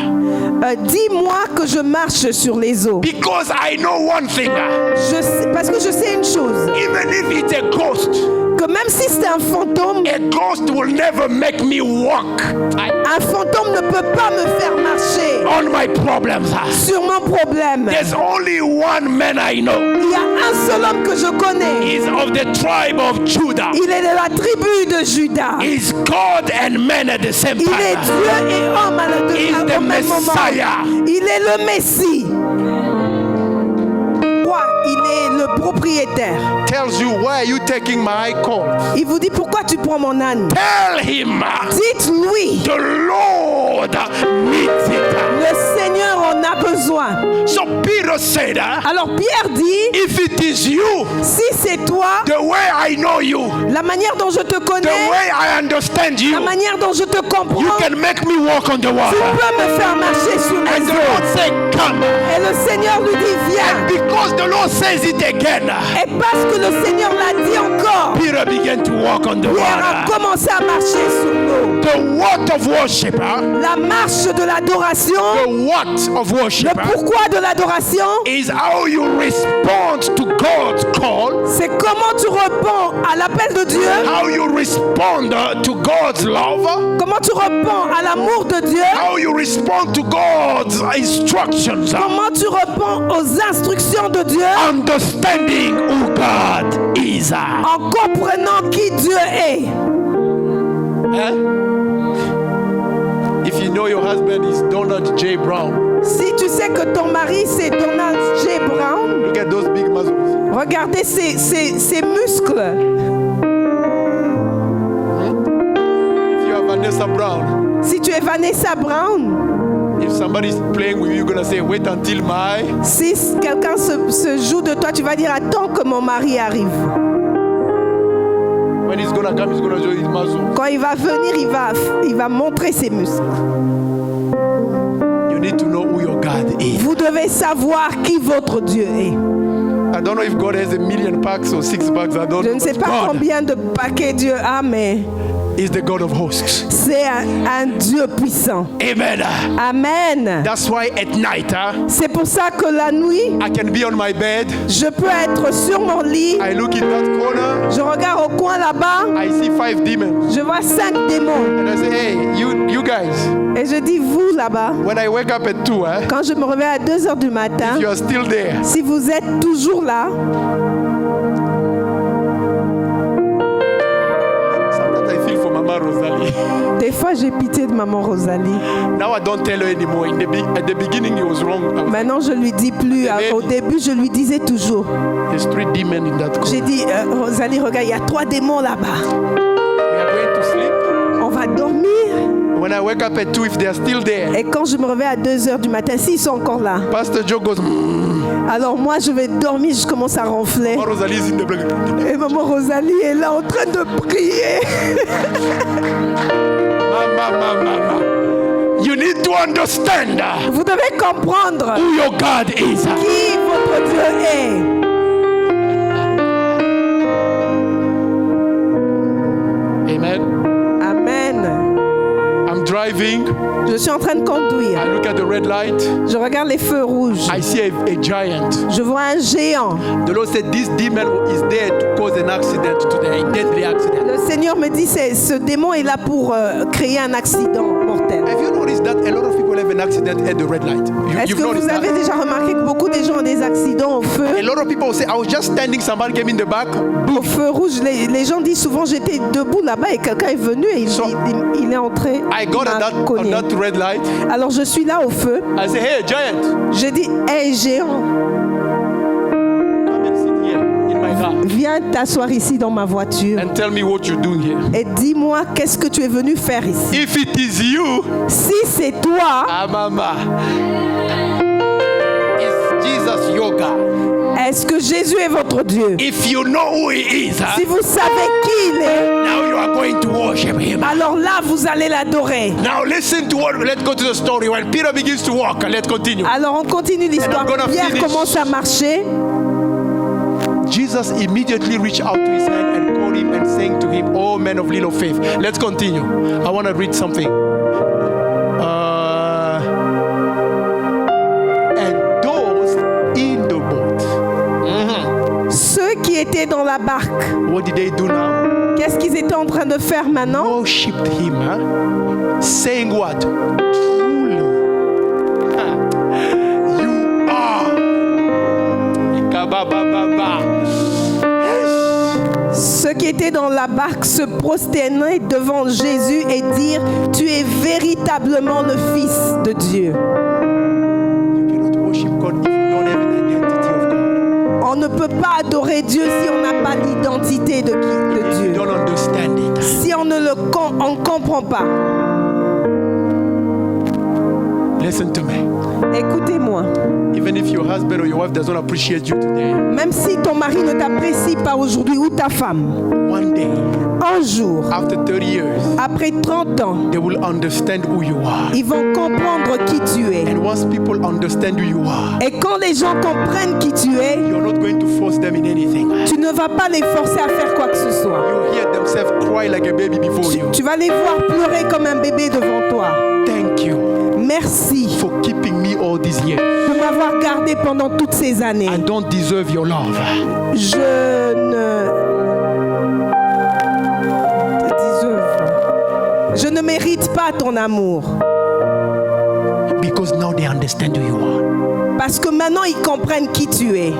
Speaker 2: Dis-moi que je marche sur les eaux.
Speaker 1: Because I know one thing.
Speaker 2: Parce que je sais une chose.
Speaker 1: Even if it's a ghost,
Speaker 2: que même si c'est un fantôme,
Speaker 1: a ghost will never make me walk
Speaker 2: un fantôme ne peut pas me faire marcher
Speaker 1: on my problems.
Speaker 2: sur mon problème.
Speaker 1: There's only one man I know.
Speaker 2: Il y a un seul homme que je connais.
Speaker 1: He's of the tribe of Judah.
Speaker 2: Il est de la tribu de Juda.
Speaker 1: He's God and man at the same
Speaker 2: Il est
Speaker 1: time.
Speaker 2: Dieu et homme
Speaker 1: He's
Speaker 2: au
Speaker 1: the
Speaker 2: même moment.
Speaker 1: Messiah.
Speaker 2: Il est le Messie. Il est le propriétaire.
Speaker 1: Tells you, why are you taking my colt?
Speaker 2: Il vous dit, pourquoi tu prends mon âne?
Speaker 1: Tell him,
Speaker 2: Dites-lui,
Speaker 1: the Lord needs it.
Speaker 2: le Seigneur en a besoin.
Speaker 1: So Peter said,
Speaker 2: Alors Pierre dit,
Speaker 1: if it is you,
Speaker 2: si c'est toi,
Speaker 1: the way I know you,
Speaker 2: la manière dont je te
Speaker 1: the
Speaker 2: connais,
Speaker 1: way I understand
Speaker 2: la
Speaker 1: you,
Speaker 2: manière dont je te
Speaker 1: you
Speaker 2: comprends,
Speaker 1: can make me walk on the
Speaker 2: tu
Speaker 1: water.
Speaker 2: peux me faire marcher sur
Speaker 1: And
Speaker 2: les
Speaker 1: the
Speaker 2: eaux.
Speaker 1: Lord said, come.
Speaker 2: Et le Seigneur lui dit,
Speaker 1: And
Speaker 2: viens.
Speaker 1: because the Lord says it again,
Speaker 2: Et parce que le Seigneur l'a dit encore,
Speaker 1: Peter began to walk on the
Speaker 2: Pierre a
Speaker 1: water.
Speaker 2: commencé à marcher sur l'eau.
Speaker 1: The what of worship,
Speaker 2: La marche de l'adoration,
Speaker 1: the what of worship
Speaker 2: le pourquoi de l'adoration,
Speaker 1: is how you respond to God's call,
Speaker 2: c'est comment tu réponds à l'appel de Dieu,
Speaker 1: how you respond to God's love,
Speaker 2: comment tu réponds à l'amour de Dieu,
Speaker 1: how you respond to God's instructions,
Speaker 2: comment tu réponds aux instructions de Dieu,
Speaker 1: understanding who God is.
Speaker 2: en comprenant qui Dieu est.
Speaker 1: If you know your husband is Donald J. Brown,
Speaker 2: Si tu sais que ton mari c'est Donald J. Brown,
Speaker 1: look at those big muscles.
Speaker 2: regardez ses muscles.
Speaker 1: If you are Vanessa Brown,
Speaker 2: Si tu es Vanessa Brown,
Speaker 1: if somebody is playing with you, you're going to say, wait until my...
Speaker 2: si quelqu'un se joue de toi, tu vas dire attends que mon mari arrive.
Speaker 1: When he's going to come, he's going to show his muscles.
Speaker 2: Quand il va venir, il va montrer ses muscles.
Speaker 1: You need to know who your God is.
Speaker 2: Vous devez savoir qui votre Dieu est.
Speaker 1: I don't know if God has 1 million packs or 6 packs. I don't
Speaker 2: Je
Speaker 1: know.
Speaker 2: ne sais
Speaker 1: but
Speaker 2: pas
Speaker 1: God
Speaker 2: combien de paquets Dieu a, mais
Speaker 1: is the God of hosts.
Speaker 2: c'est un Dieu puissant.
Speaker 1: Amen.
Speaker 2: Amen.
Speaker 1: That's why at night,
Speaker 2: C'est pour ça que la nuit,
Speaker 1: I can be on my bed.
Speaker 2: je peux être sur mon lit,
Speaker 1: I look in that corner.
Speaker 2: je regarde au coin là-bas,
Speaker 1: I see 5 demons.
Speaker 2: je vois 5 démons.
Speaker 1: And I say, hey, you guys,
Speaker 2: Et je dis, vous là-bas,
Speaker 1: when I wake up at 2,
Speaker 2: quand je me réveille à 2 heures du matin,
Speaker 1: you are still there.
Speaker 2: si vous êtes toujours là,
Speaker 1: Sometimes I feel for Mama Rosalie.
Speaker 2: des fois j'ai pitié de maman Rosalie.
Speaker 1: Now I don't tell her anymore. At the beginning, it was wrong.
Speaker 2: Maintenant je lui dis plus. Au début je lui disais toujours.
Speaker 1: There's 3 demons in that
Speaker 2: J'ai
Speaker 1: corner.
Speaker 2: dit, Rosalie, regarde, il y a 3 démons là-bas.
Speaker 1: We are going to sleep.
Speaker 2: On va dormir.
Speaker 1: When I wake up at 2, if they are still there,
Speaker 2: Et quand je me réveille à 2 heures du matin, s'ils sont encore là,
Speaker 1: Pastor Joe goes,
Speaker 2: alors moi je vais dormir, je commence à ronfler.
Speaker 1: Mama Rosalie is in the blanket.
Speaker 2: Et maman Rosalie est là en train de prier.
Speaker 1: Mama. You need to understand
Speaker 2: Vous devez comprendre
Speaker 1: who your God is.
Speaker 2: qui votre Dieu est.
Speaker 1: Amen.
Speaker 2: Amen.
Speaker 1: I'm driving.
Speaker 2: Je suis en train de conduire.
Speaker 1: I look at the red light.
Speaker 2: Je regarde les feux rouges.
Speaker 1: I see a giant.
Speaker 2: Je vois un géant.
Speaker 1: The Lord said this demon is there to cause an accident today, a deadly accident.
Speaker 2: Le Seigneur me dit, ce démon est là pour créer un accident mortel.
Speaker 1: Have you noticed that a lot of people have an accident at the red light?
Speaker 2: Est-ce
Speaker 1: You've
Speaker 2: que
Speaker 1: noticed
Speaker 2: vous avez
Speaker 1: that?
Speaker 2: déjà remarqué que beaucoup de gens ont des accidents au feu?
Speaker 1: A lot of people say, I was just standing, somebody came in the back.
Speaker 2: Au feu rouge, les gens disent souvent j'étais debout là-bas et quelqu'un est venu et il est entré.
Speaker 1: I got
Speaker 2: il
Speaker 1: on
Speaker 2: m'a cogné.
Speaker 1: that red light.
Speaker 2: Alors je suis là au feu.
Speaker 1: I say, hey, giant,
Speaker 2: Je dis, hé géant,
Speaker 1: come and sit here in my car
Speaker 2: viens t'asseoir ici dans ma voiture
Speaker 1: and tell me what you're doing here.
Speaker 2: et dis-moi qu'est-ce que tu es venu faire ici.
Speaker 1: If it is you,
Speaker 2: Si c'est toi,
Speaker 1: Mama, is Jesus your God?
Speaker 2: est-ce que Jésus est votre Dieu?
Speaker 1: If you know who he is,
Speaker 2: Si vous savez qui il est,
Speaker 1: now you are going to worship him.
Speaker 2: alors là vous allez l'adorer.
Speaker 1: Now listen to what, let's go to the story. When Peter begins to walk, let's continue.
Speaker 2: Alors on continue l'histoire.
Speaker 1: And I'm gonna
Speaker 2: Pierre
Speaker 1: finish.
Speaker 2: commence à marcher.
Speaker 1: Jesus immediately reached out to his hand and called him and saying to him, oh man of little faith. Let's continue. I want to read something. And those in the boat.
Speaker 2: Ceux qui étaient dans la barque,
Speaker 1: what did they do now?
Speaker 2: qu'est-ce qu'ils étaient en train de faire maintenant?
Speaker 1: Worshipped him, huh? Saying what? Truly, you are.
Speaker 2: Ceux qui étaient dans la barque se prosternaient devant Jésus et dirent: tu es véritablement le Fils de Dieu. On ne peut pas adorer Dieu si on n'a pas l'identité de Dieu. Si on ne comprend pas.
Speaker 1: Listen to me.
Speaker 2: Écoutez-moi.
Speaker 1: Even if your husband or your wife doesn't appreciate you today,
Speaker 2: même si ton mari ne t'apprécie pas aujourd'hui ou ta femme,
Speaker 1: one day,
Speaker 2: un jour,
Speaker 1: after 30 years,
Speaker 2: après 30 ans,
Speaker 1: they will understand who you are.
Speaker 2: Ils vont comprendre qui tu es.
Speaker 1: And once people understand who you are,
Speaker 2: et quand les gens comprennent qui tu es,
Speaker 1: you're not going to force them in anything.
Speaker 2: Tu ne vas pas les forcer à faire quoi que ce soit.
Speaker 1: You hear themselves cry like a baby before you.
Speaker 2: Tu vas les voir pleurer comme un bébé devant toi.
Speaker 1: Thank you.
Speaker 2: Merci
Speaker 1: for keeping me all these years.
Speaker 2: De m'avoir gardé pendant toutes ces années.
Speaker 1: I don't deserve your love.
Speaker 2: Je ne mérite pas ton amour.
Speaker 1: Because now they understand who you are.
Speaker 2: Parce que maintenant ils comprennent qui tu es.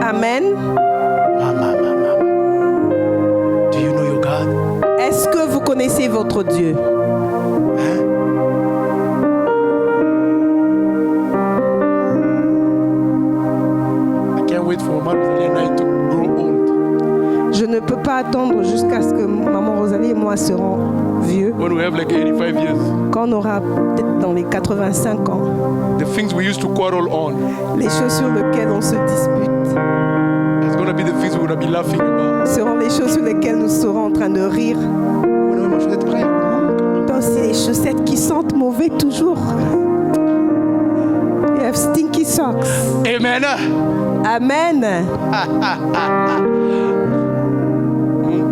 Speaker 1: Amen.
Speaker 2: Amen.
Speaker 1: Do you know your God?
Speaker 2: Est-ce que vous connaissez votre Dieu? Je ne peux pas attendre jusqu'à ce que maman Rosalie et moi serons vieux.
Speaker 1: When we have like 85 years.
Speaker 2: Quand on aura peut-être dans les 85 ans.
Speaker 1: The things we used to quarrel on.
Speaker 2: Les choses sur lesquelles on se dispute.
Speaker 1: It's going to be the things we're going to be laughing about.
Speaker 2: Seront les choses sur lesquelles nous serons en train de rire. Toi aussi les chaussettes qui sentent mauvais toujours. You have stinky socks.
Speaker 1: Amen.
Speaker 2: Amen.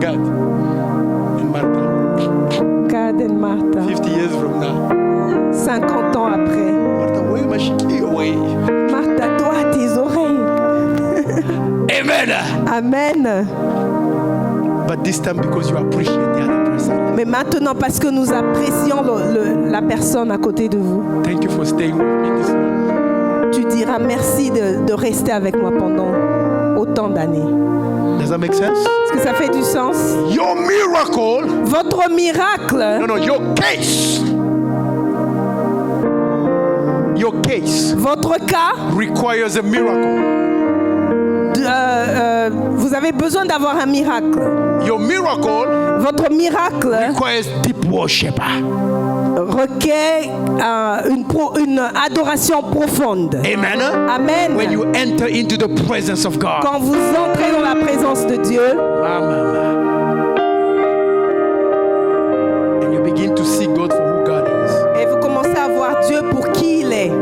Speaker 1: God and Martha.
Speaker 2: God and Martha.
Speaker 1: 50 years from now.
Speaker 2: 50 ans après.
Speaker 1: Martha, where am I?
Speaker 2: Martha, toi, tes oreilles.
Speaker 1: Amen.
Speaker 2: Amen.
Speaker 1: But this time because you appreciate the other person.
Speaker 2: Mais maintenant, parce que nous apprécions la personne à côté de vous.
Speaker 1: Thank you for staying with me this long.
Speaker 2: Tu diras merci de rester avec moi pendant autant d'années.
Speaker 1: Does that make sense?
Speaker 2: Est-ce que ça fait du sens?
Speaker 1: Your miracle.
Speaker 2: Votre miracle.
Speaker 1: No, your case. Your case.
Speaker 2: Votre cas
Speaker 1: requires a miracle.
Speaker 2: Vous avez besoin d'avoir un miracle.
Speaker 1: Your miracle.
Speaker 2: Votre miracle
Speaker 1: requires deep worship.
Speaker 2: Requiert une adoration profonde.
Speaker 1: Amen.
Speaker 2: Amen.
Speaker 1: When you enter into the presence of God.
Speaker 2: Quand vous entrez dans la présence de Dieu.
Speaker 1: And you begin to see God for who God is.
Speaker 2: Et vous commencez à voir Dieu pour qui il est.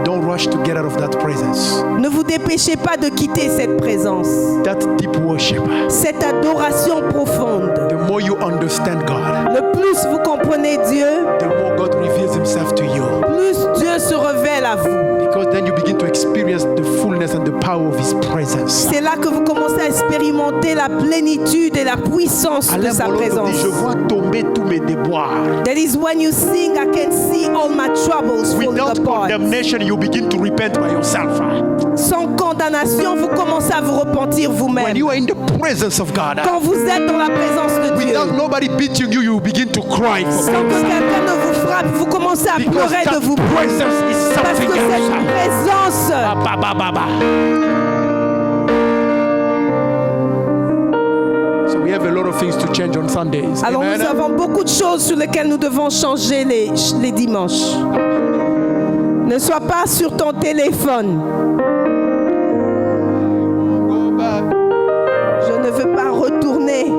Speaker 1: Don't rush to get out of that presence.
Speaker 2: Ne vous dépêchez pas de quitter cette présence.
Speaker 1: That deep worship.
Speaker 2: Cette adoration profonde.
Speaker 1: The more you understand God.
Speaker 2: Le plus vous comprenez Dieu.
Speaker 1: The more God reveals himself to you.
Speaker 2: Plus Dieu se révèle à vous.
Speaker 1: Because then you begin to experience the fullness and the power of his presence.
Speaker 2: C'est là que vous commencez à expérimenter la plénitude et la puissance de sa présence.
Speaker 1: Je vois tomber tous mes déboires.
Speaker 2: That is when you sing, I can see all my troubles fall apart.
Speaker 1: Without condemnation, you begin to repent by yourself.
Speaker 2: Sans condamnation, vous commencez à vous repentir vous-même.
Speaker 1: When you are in the presence of God.
Speaker 2: Quand vous êtes dans la présence de Dieu.
Speaker 1: Without nobody beating you, you begin to cry.
Speaker 2: Sans que quelqu'un ne vous frappe, vous commencez à pleurer de vous. Parce que cette présence.
Speaker 1: So we have a lot of things to change on Sundays.
Speaker 2: Alors nous avons beaucoup de choses sur lesquelles nous devons changer les dimanches. Ne sois pas sur ton téléphone. Je ne veux pas retourner.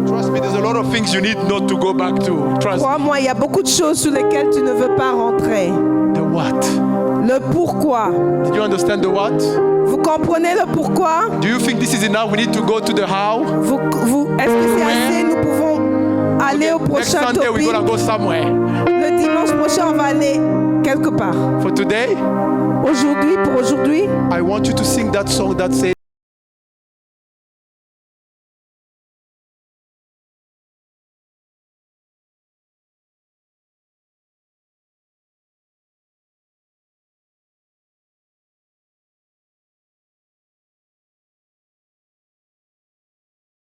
Speaker 1: Trust me, there's a lot of things you need not to go back to.
Speaker 2: Crois-moi, il y a beaucoup de choses sur lesquelles tu ne veux pas rentrer.
Speaker 1: The what?
Speaker 2: Le pourquoi.
Speaker 1: Did you understand the what?
Speaker 2: Vous comprenez le pourquoi?
Speaker 1: Do you think this is enough? We need to go to the how?
Speaker 2: Est-ce que c'est assez? Nous pouvons aller au prochain topic.
Speaker 1: Next Sunday we're gonna go somewhere.
Speaker 2: Le dimanche prochain. prochain, on va aller quelque part.
Speaker 1: For today,
Speaker 2: Aujourd'hui, pour aujourd'hui,
Speaker 1: I want you to sing that song that says,